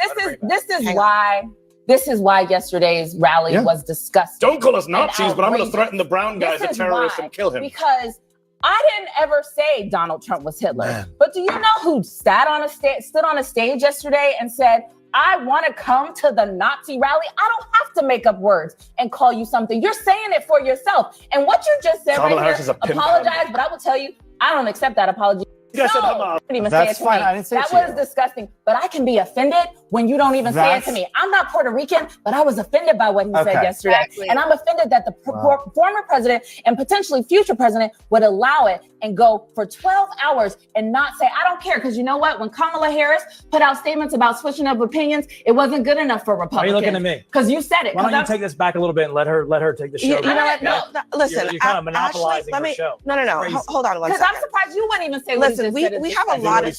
This is why yesterday's rally was disgusting. Don't call us Nazis, but I'm going to outrageous. threaten the brown guy as a This is terrorist why. and kill him. Because I didn't ever say Donald Trump was Hitler. But do you know who stood on a stage yesterday and said, I want to come to the Nazi rally? I don't have to make up words and call you something. You're saying it for yourself. And what you just said Kamala right Harris here, is a pimp. apologize, but I will tell you, I don't accept that apology. You guys said Hamas. Didn't even That's say it to fine. me. I didn't say it that to was you. disgusting. But I can be offended when you don't even say it to me. I'm not Puerto Rican, but I was offended by what he said Okay. yesterday. Exactly. And I'm offended that the former president and potentially future president would allow it and go for 12 hours and not say, I don't care. Because you know what? When Kamala Harris put out statements about switching up opinions, it wasn't good enough for Republicans. Why are you looking at me? Because you said it. Why don't you take this back a little bit and let her take the show? You know what? No, listen. You're kind of monopolizing Ashley, her show. No. Crazy. Hold on one Because second. I'm surprised you wouldn't even say what Listen, he just said. we have a lot of.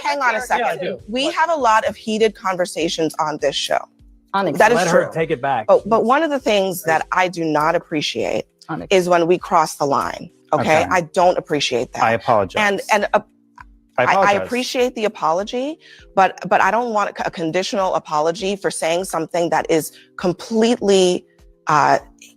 Hang on a second. Yeah, I do. We have a lot of heated conversations on this show. That is Let true. her take it back. But one of the things that I do not appreciate is when we cross the line. Okay, I don't appreciate that. I apologize. And I apologize. appreciate the apology, but I don't want a conditional apology for saying something that is completely.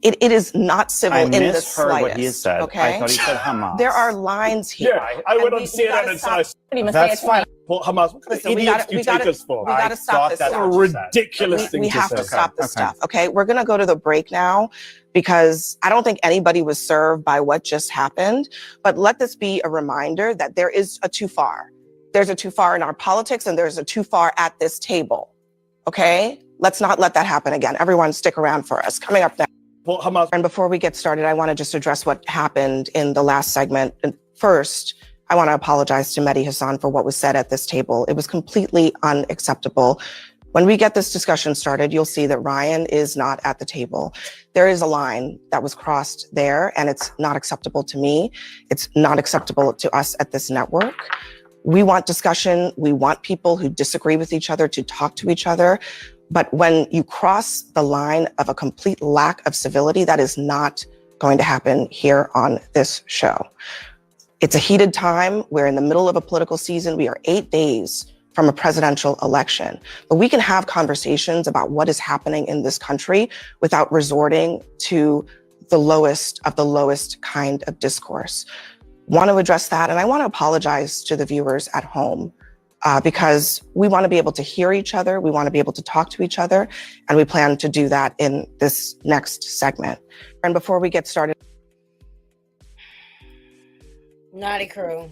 It is not civil I in the misheard slightest. what he said. Okay, I thought he said Hamas. there are lines here. Yeah, I went on we CNN gotta and stop. said, That's fine. Hamas. What Listen, idiots do you take us for? We gotta stop this. that's stuff. what you said. Ridiculous thing We to have say. to stop this Okay. stuff. Okay, we're gonna go to the break now because I don't think anybody was served by what just happened. But let this be a reminder that there is a too far. There's a too far in our politics, and there's a too far at this table. Okay, let's not let that happen again. Everyone, stick around for us. Coming up next. Hamas. And before we get started, I want to just address what happened in the last segment. And first, I want to apologize to Mehdi Hassan for what was said at this table. It was completely unacceptable. When we get this discussion started, you'll see that Ryan is not at the table. There is a line that was crossed there, and it's not acceptable to me. It's not acceptable to us at this network. We want discussion. We want people who disagree with each other to talk to each other. But when you cross the line of a complete lack of civility, that is not going to happen here on this show. It's a heated time. We're in the middle of a political season. We are 8 days from a presidential election. But we can have conversations about what is happening in this country without resorting to the lowest of the lowest kind of discourse. Want to address that. And I want to apologize to the viewers at home. Because we want to be able to hear each other, we want to be able to talk to each other, and we plan to do that in this next segment. And before we get started, Naughty crew.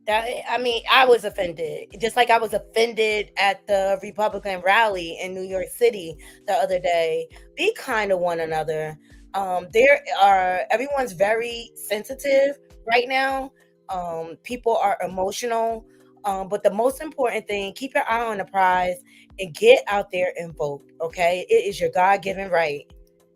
I was offended. Just like I was offended at the Republican rally in New York City the other day. Be kind to one another. Everyone's very sensitive right now. People are emotional. But the most important thing, keep your eye on the prize and get out there and vote, okay? It is your God-given right.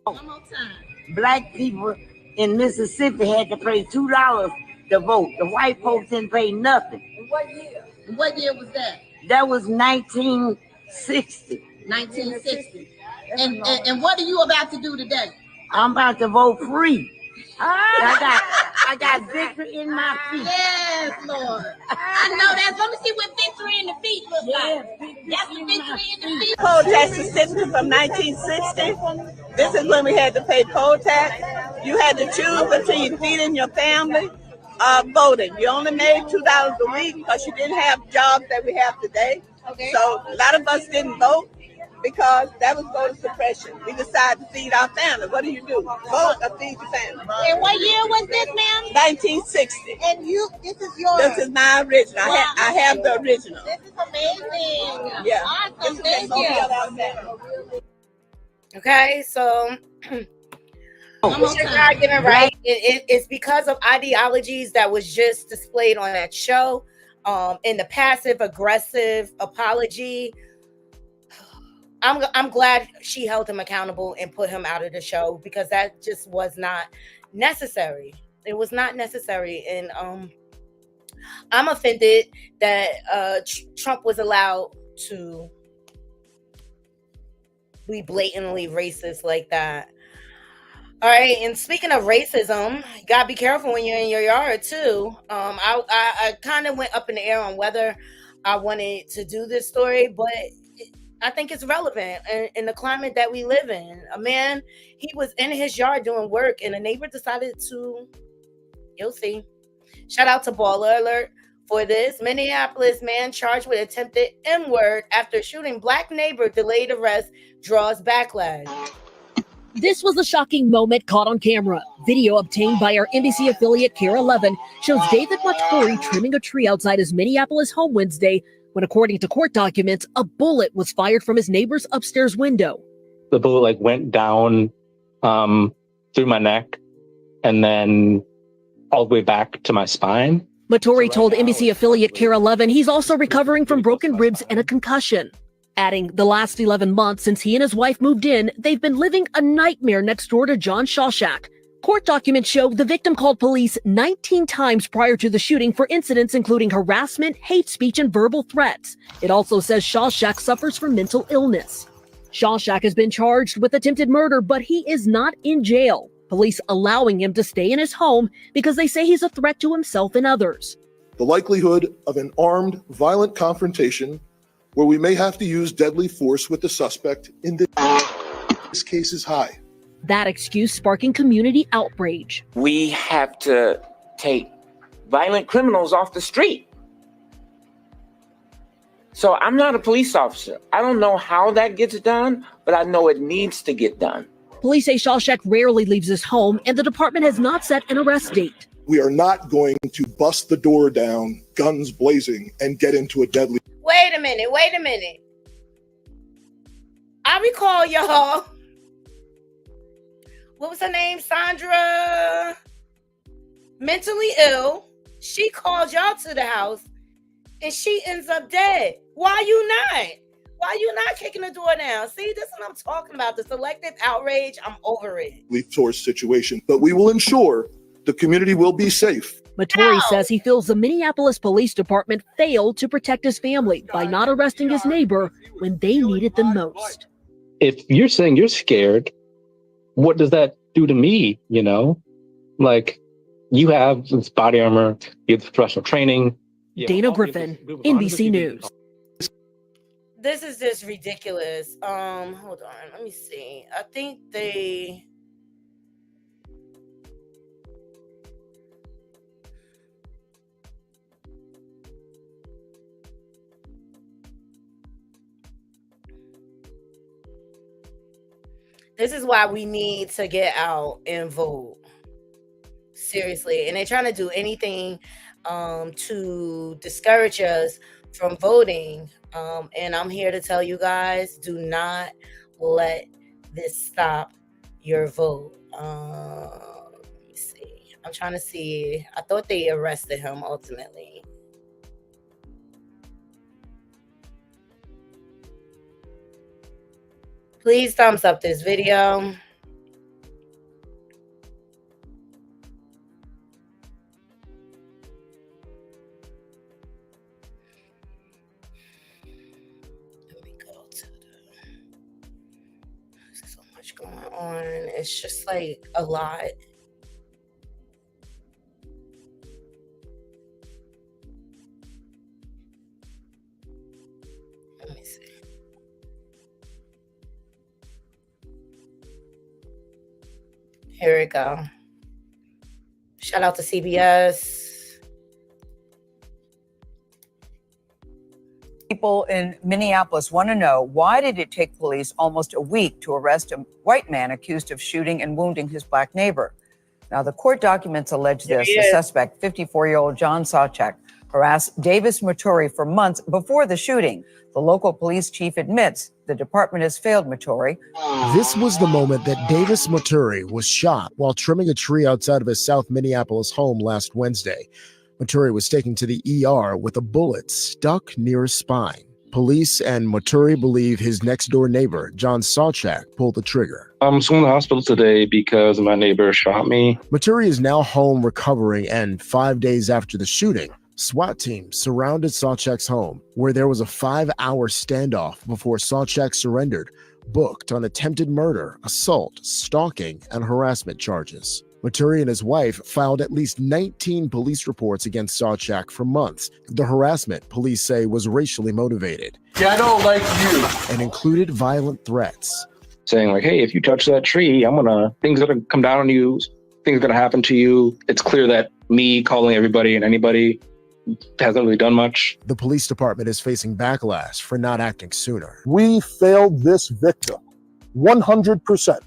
One more time. Black people in Mississippi had to pay $2 to vote. The white folks didn't pay nothing. In what year? What year was that? That was 1960. 1960. And what are you about to do today? I'm about to vote free. I got victory in my feet. Yeah. Yes, Lord. I know that. Let me see what victory in the feet looks like. That's the victory in the feet. Poll tax certificate from 1960. This is when we had to pay poll tax. You had to choose between your feeding your family, voting. You only made $2 a week because you didn't have jobs that we have today. Okay. So a lot of us didn't vote because that was voter suppression. We decided to feed our family. What do? Vote or feed your family. And what year was this, ma'am? 1960. And this is yours. This is my original. Wow. I have the original. This is amazing. Yeah. Awesome. Thank you. Okay, so it's your argument, right? It's because of ideologies that was just displayed on that show, in the passive aggressive apology. I'm glad she held him accountable and put him out of the show, because that just was not necessary. It was not necessary, and I'm offended that Trump was allowed to be blatantly racist like that. All right, and speaking of racism, you gotta be careful when you're in your yard too. I kind of went up in the air on whether I wanted to do this story, but I think it's relevant in the climate that we live in. A man, he was in his yard doing work, and a neighbor decided to, you'll see. Shout out to Baller Alert for this. Minneapolis man charged with attempted N-word after shooting black neighbor, delayed arrest, draws backlash. This was a shocking moment caught on camera. Video obtained by our NBC affiliate KARE 11 shows David Matori trimming a tree outside his Minneapolis home Wednesday when, according to court documents, a bullet was fired from his neighbor's upstairs window. The bullet went down through my neck and then all the way back to my spine. Matori told NBC affiliate KARE 11 he's also recovering from broken ribs and a concussion. Adding, the last 11 months since he and his wife moved in, they've been living a nightmare next door to John Shawshak. Court documents show the victim called police 19 times prior to the shooting for incidents including harassment, hate speech, and verbal threats. It also says Shawshak suffers from mental illness. Shawshak has been charged with attempted murder, but he is not in jail. Police allowing him to stay in his home because they say he's a threat to himself and others. The likelihood of an armed, violent confrontation where we may have to use deadly force with the suspect in this case is high. That excuse sparking community outrage. We have to take violent criminals off the street. So I'm not a police officer. I don't know how that gets done, but I know it needs to get done. Police say Shawshak rarely leaves his home, and the department has not set an arrest date. We are not going to bust the door down, guns blazing, and get into a deadly... Wait a minute. I recall y'all. What was her name? Sandra. Mentally ill. She called y'all to the house and she ends up dead. Why you not kicking the door down? See, this is what I'm talking about. The selective outrage. I'm over it. ...source situation, but we will ensure the community will be safe. Matori says he feels the Minneapolis Police Department failed to protect his family by not arresting his neighbor when they needed them most. If you're saying you're scared, what does that do to me? You know, like you have this body armor, you have professional training. Dana Griffin, NBC News. This is just ridiculous. Hold on, let me see. I think they... This is why we need to get out and vote. Seriously. And they're trying to do anything to discourage us from voting. And I'm here to tell you guys, do not let this stop your vote. Let me see. I'm trying to see. I thought they arrested him ultimately. Please thumbs up this video. Let me go to there's so much going on. It's just like a lot. Here we go. Shout out to CBS. People in Minneapolis want to know, why did it take police almost a week to arrest a white man accused of shooting and wounding his black neighbor? Now, the court documents allege this. The suspect, 54-year-old John Sawchuk, harassed Davis Maturi for months before the shooting. The local police chief admits the department has failed Maturi. This was the moment that Davis Maturi was shot while trimming a tree outside of his South Minneapolis home last Wednesday. Maturi was taken to the ER with a bullet stuck near his spine. Police and Maturi believe his next-door neighbor, John Sawchuk, pulled the trigger. I'm still in the hospital today because my neighbor shot me. Maturi is now home recovering, and 5 days after the shooting, SWAT teams surrounded Sawchuk's home, where there was a 5-hour standoff before Sawchuk surrendered, booked on attempted murder, assault, stalking, and harassment charges. Maturi and his wife filed at least 19 police reports against Sawchuk for months. The harassment, police say, was racially motivated. Yeah, I don't like you. And included violent threats. Saying like, hey, if you touch that tree, things are gonna come down on you, things are gonna happen to you. It's clear that me calling everybody and anybody hasn't really done much. The police department is facing backlash for not acting sooner. We failed this victim 100%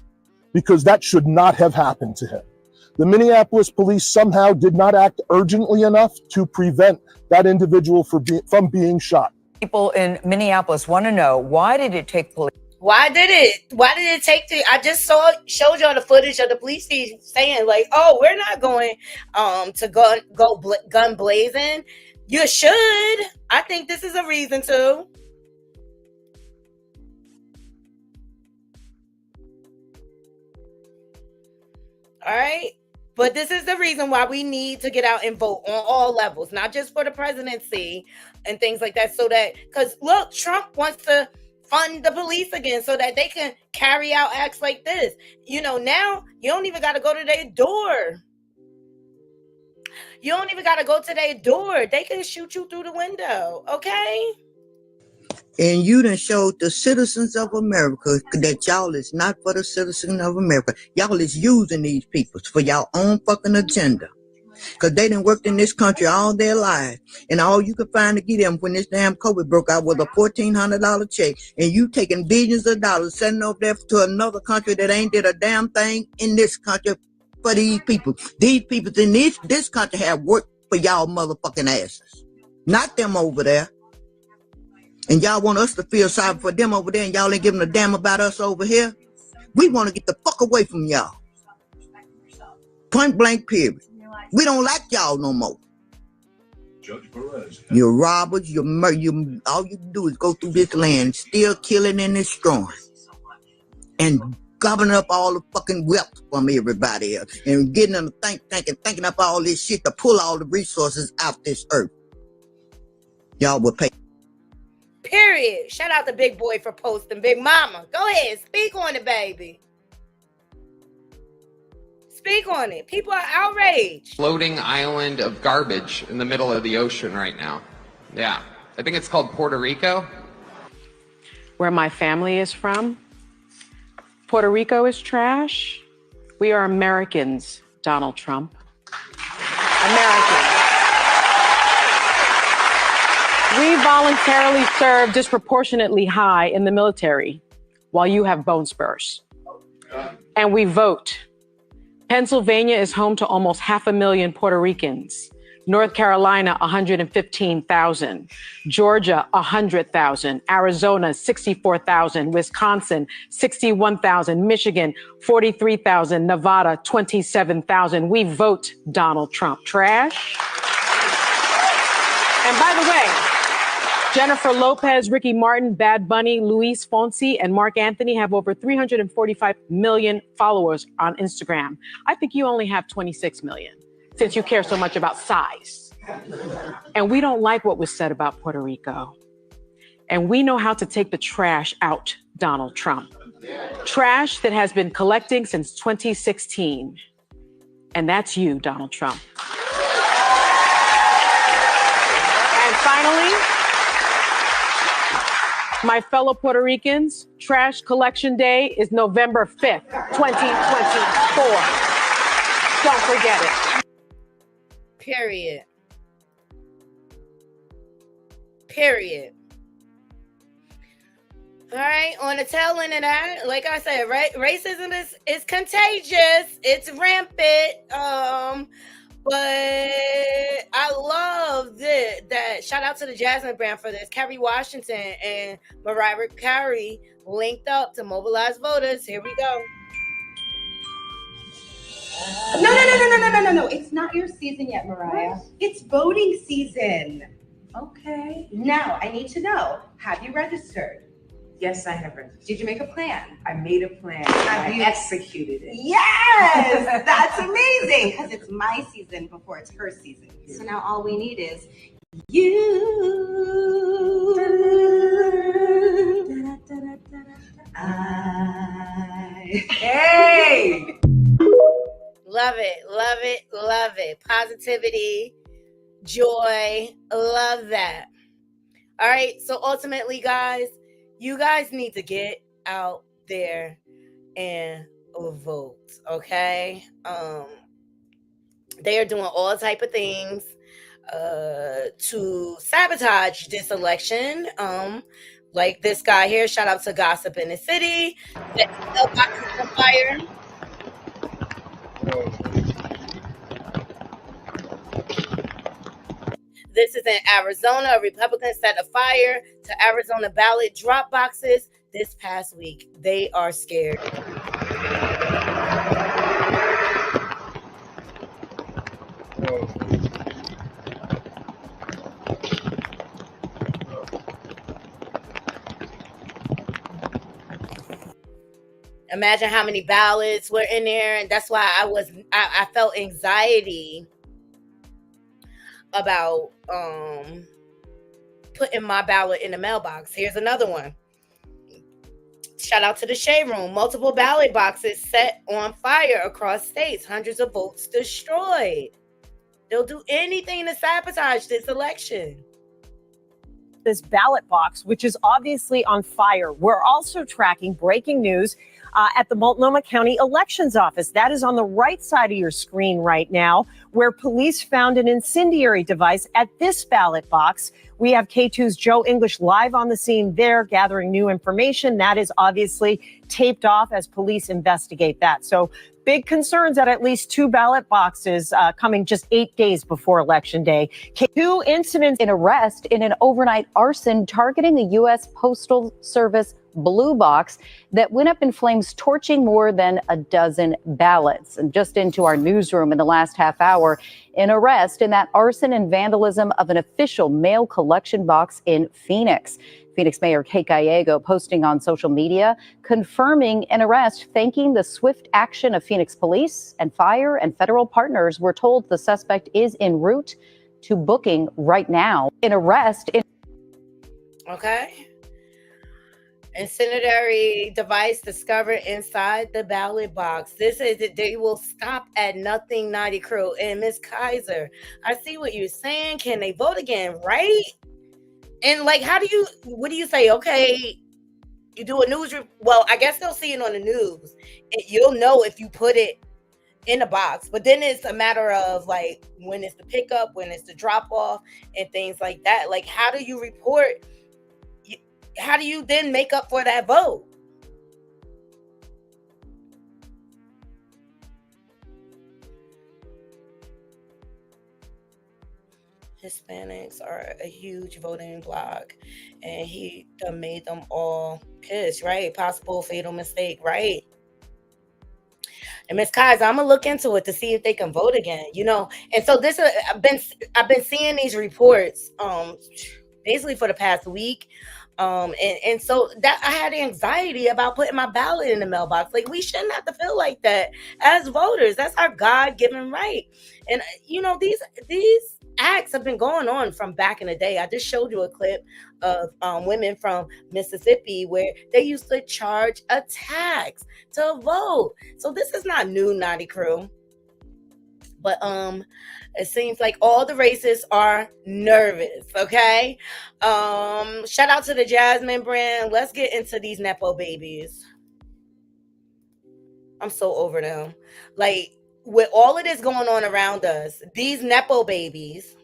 because that should not have happened to him. The Minneapolis police somehow did not act urgently enough to prevent that individual from being shot. People in Minneapolis want to know, why did it take police? Why did it take I just showed y'all the footage of the police chief saying like, oh, we're not going to go gun blazing. You should. I think this is a reason to. All right. But this is the reason why we need to get out and vote on all levels, not just for the presidency and things like that. So that, because look, Trump wants to fund the police again so that they can carry out acts like this. You know, now you don't even got to go to their door. You don't even got to go to their door. They can shoot you through the window. Okay. And you done showed the citizens of America that y'all is not for the citizens of America. Y'all is using these people for y'all own fucking agenda. Because they done worked in this country all their lives. And all you could find to get them when this damn COVID broke out was a $1,400 check. And you taking billions of dollars, sending over there to another country that ain't did a damn thing in this country for these people. These people in this country have worked for y'all motherfucking asses. Not them over there. And y'all want us to feel sorry for them over there and y'all ain't giving a damn about us over here? We want to get the fuck away from y'all. Point blank period. We don't like y'all no more. You're robbers, all you do is go through this land, still killing and destroying. And gobbling up all the fucking wealth from everybody else. And getting them to thinking up all this shit to pull all the resources out this earth. Y'all will pay. Period. Shout out to Big Boy for posting. Big Mama, go ahead. Speak on it, baby. Speak on it. People are outraged. Floating island of garbage in the middle of the ocean right now. Yeah. I think it's called Puerto Rico. Where my family is from, Puerto Rico is trash. We are Americans, Donald Trump. Americans. We voluntarily serve disproportionately high in the military while you have bone spurs. And we vote. Pennsylvania is home to almost 500,000 Puerto Ricans. North Carolina, 115,000. Georgia, 100,000. Arizona, 64,000. Wisconsin, 61,000. Michigan, 43,000. Nevada, 27,000. We vote Donald Trump. Trash. And by the way, Jennifer Lopez, Ricky Martin, Bad Bunny, Luis Fonsi, and Mark Anthony have over 345 million followers on Instagram. I think you only have 26 million since you care so much about size. And we don't like what was said about Puerto Rico. And we know how to take the trash out, Donald Trump. Trash that has been collecting since 2016. And that's you, Donald Trump. And finally, my fellow Puerto Ricans, Trash Collection Day is November 5th, 2024. don't forget it. Period. Period. All right, on the tail end of that, like I said, racism is contagious. It's rampant. But I love that. Shout out to the Jasmine brand for this. Kerry Washington and Mariah Carey linked up to mobilize voters. Here we go. No. It's not your season yet, Mariah. It's voting season. Okay. Now, I need to know, have you registered? Yes, I have registered. Did you make a plan? I made a plan. Have you executed it? Yes! That's amazing, because it's my season before it's her season. So now all we need is you. Hey! Love it, love it, love it. Positivity, joy, love that. All right, so ultimately, guys, you guys need to get out there and vote, okay? They are doing all type of things to sabotage this election. Like this guy here, shout out to Gossip in the City. Mailboxes on fire. This is in Arizona. A Republican set a fire to Arizona ballot drop boxes this past week. They are scared. Imagine how many ballots were in there, and that's why I felt anxiety about putting my ballot in the mailbox. Here's another one. Shout out to the Shade Room. Multiple ballot boxes set on fire across states. Hundreds of votes destroyed. They'll do anything to sabotage this election. This ballot box, which is obviously on fire. We're also tracking breaking news at the Multnomah County Elections Office. That is on the right side of your screen right now, where police found an incendiary device at this ballot box. We have K2's Joe English live on the scene there, gathering new information. That is obviously taped off as police investigate that. So big concerns at least 2 ballot boxes coming just 8 days before Election Day. 2 incidents. An arrest in an overnight arson targeting the U.S. Postal Service blue box that went up in flames, torching more than a dozen ballots. And just into our newsroom in the last half hour, an arrest in that arson and vandalism of an official mail collection box in Phoenix. Phoenix Mayor Kate Gallego posting on social media, confirming an arrest, thanking the swift action of Phoenix police and fire and federal partners. We're told the suspect is en route to booking right now. An arrest in. Okay. Incendiary device discovered inside the ballot box. This is it. They will stop at nothing, Naughty Crew. And Miss Kaiser, I see what you're saying. Can they vote again, right? And like, what do you say? Okay, you do a news. Well, I guess they'll see it on the news. You'll know if you put it in a box. But then it's a matter of like when it's the pickup, when it's the drop off, and things like that. Like, how do you report? How do you then make up for that vote? Hispanics are a huge voting bloc, and he done made them all pissed, right? Possible fatal mistake, right? And Miss Kaiser, I'm gonna look into it to see if they can vote again, you know. And so this, I've been seeing these reports, basically for the past week. And so that I had anxiety about putting my ballot in the mailbox. Like, we shouldn't have to feel like that as voters. That's our God-given right. And you know, these acts have been going on from back in the day. I just showed you a clip of women from Mississippi where they used to charge a tax to vote. So this is not new, Naughty Crew. But it seems like all the racists are nervous, okay? Shout out to the Jasmine brand. Let's get into these Nepo babies. I'm so over them. Like, with all of this going on around us, these Nepo babies,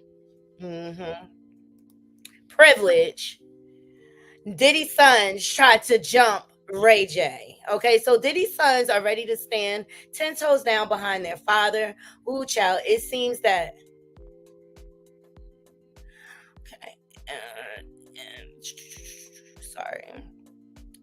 privilege, Diddy's sons tried to jump Ray J. Okay, so Diddy's sons are ready to stand 10 toes down behind their father. Ooh, child, it seems that. Okay, sorry.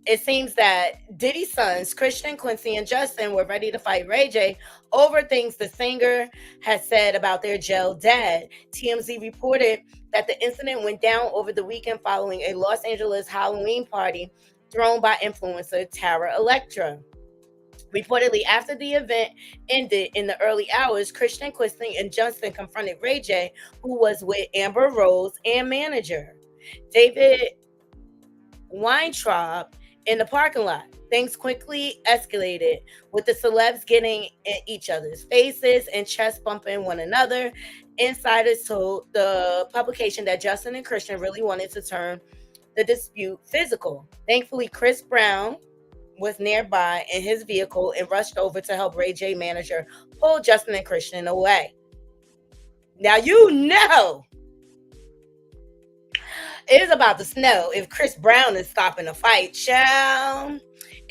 It seems that Diddy's sons, Chrisean, Quincy, and Justin, were ready to fight Ray J over things the singer has said about their jailed dad. TMZ reported that the incident went down over the weekend following a Los Angeles Halloween party thrown by influencer Tara Electra. Reportedly, after the event ended in the early hours, Chrisean, Quincy, and Justin confronted Ray J, who was with Amber Rose and manager David Weintraub in the parking lot. Things quickly escalated, with the celebs getting in each other's faces and chest bumping one another. Insiders told the publication that Justin and Chrisean really wanted to turn the dispute physical. Thankfully, Chris Brown was nearby in his vehicle and rushed over to help Ray J manager pull Justin and Chrisean away. Now you know it's about to snow if Chris Brown is stopping a fight, child.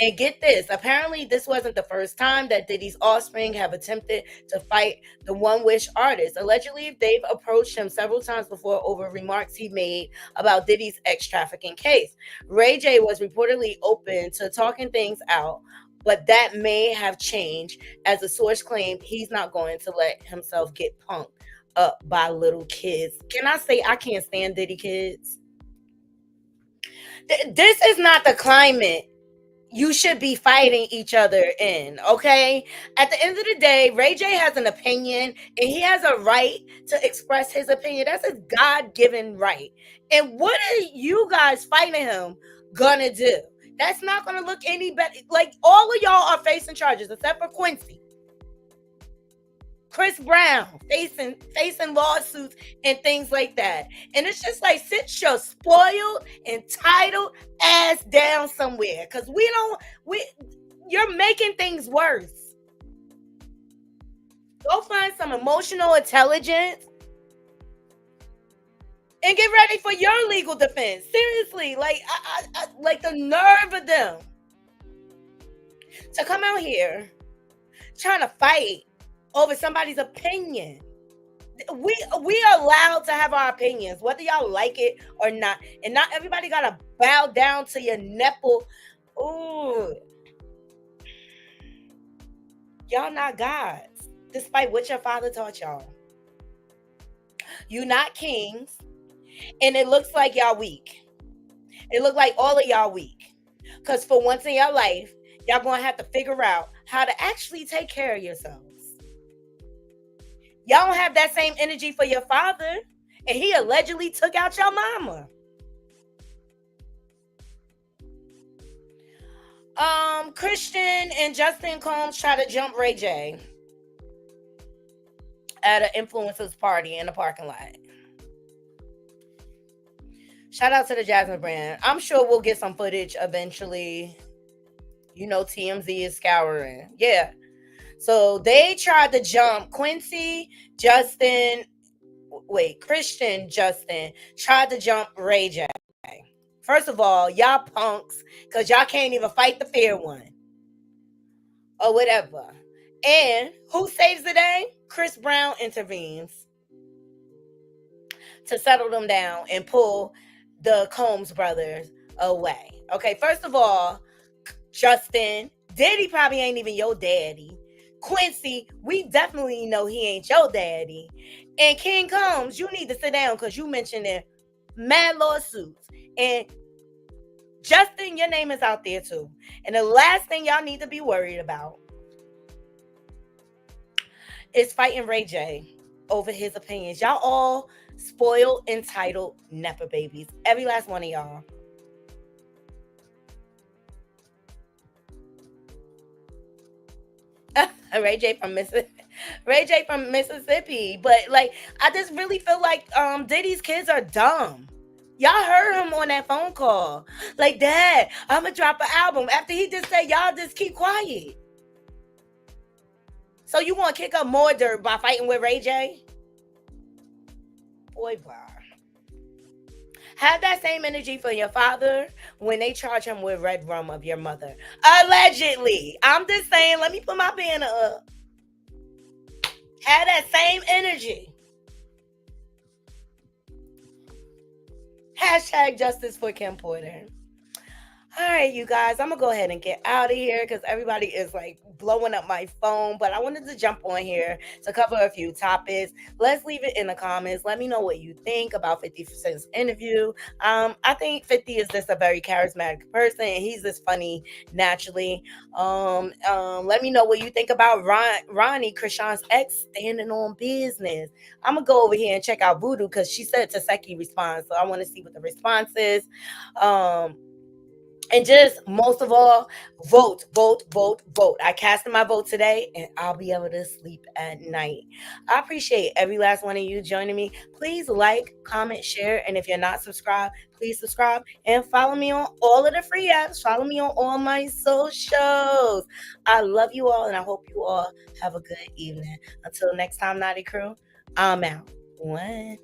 And get this, apparently this wasn't the first time that Diddy's offspring have attempted to fight the One Wish artist. Allegedly, they've approached him several times before over remarks he made about Diddy's ex-trafficking case. Ray J was reportedly open to talking things out, but that may have changed, as the source claimed he's not going to let himself get punked up by little kids. Can I say I can't stand Diddy kids? This is not the climate you should be fighting each other in, okay? At the end of the day, Ray J has an opinion, and he has a right to express his opinion. That's his God-given right. And what are you guys fighting him gonna do? That's not gonna look any better. Like, all of y'all are facing charges, except for Quincy. Chris Brown facing lawsuits and things like that. And it's just like, sit your spoiled, entitled ass down somewhere. Because you're making things worse. Go find some emotional intelligence and get ready for your legal defense. Seriously, like, I like the nerve of them to come out here trying to fight over somebody's opinion. We are allowed to have our opinions, whether y'all like it or not. And not everybody gotta bow down to your nipple. Ooh. Y'all not gods, despite what your father taught y'all. You not kings. And it looks like y'all weak. It look like all of y'all weak. Because for once in your life, y'all gonna have to figure out how to actually take care of yourselves. Y'all don't have that same energy for your father, and he allegedly took out your mama. Chrisean and Justin Combs try to jump Ray J at an influencer's party in the parking lot. Shout out to the Jasmine brand. I'm sure we'll get some footage eventually. You know, TMZ is scouring. Yeah. So they tried to jump Chrisean, Justin tried to jump Ray J. First of all, y'all punks, because y'all can't even fight the fair one. Or whatever. And who saves the day? Chris Brown intervenes to settle them down and pull the Combs brothers away. Okay, first of all, Justin, Diddy probably ain't even your daddy. Quincy, we definitely know he ain't your daddy. And King Combs, you need to sit down because you mentioned it. Mad lawsuits. And Justin, your name is out there too. And the last thing y'all need to be worried about is fighting Ray J over his opinions. Y'all all spoiled, entitled Nepa babies. Every last one of y'all. Ray J from Mississippi. But like, I just really feel like Diddy's kids are dumb. Y'all heard him on that phone call. Like, Dad, I'm gonna drop an album. After he just said, y'all just keep quiet. So you want to kick up more dirt by fighting with Ray J? Boy, bye. Have that same energy for your father when they charge him with red rum of your mother. Allegedly. I'm just saying, let me put my banner up. Have that same energy. Hashtag justice for Kim Porter. All right, you guys, I'm going to go ahead and get out of here because everybody is like blowing up my phone. But I wanted to jump on here to cover a few topics. Let's leave it in the comments. Let me know what you think about 50 Cent's interview. I think 50 is just a very charismatic person, and he's just funny naturally. Let me know what you think about Ronnie, Chrisean's ex, standing on business. I'm going to go over here and check out Voodoo because she said Taseki response. So I want to see what the response is. And just most of all, vote. I casted my vote today and I'll be able to sleep at night. I appreciate every last one of you joining me. Please like, comment, share. And if you're not subscribed, please subscribe and follow me on all of the free apps. Follow me on all my socials. I love you all and I hope you all have a good evening. Until next time, Naughty Crew, I'm out. One.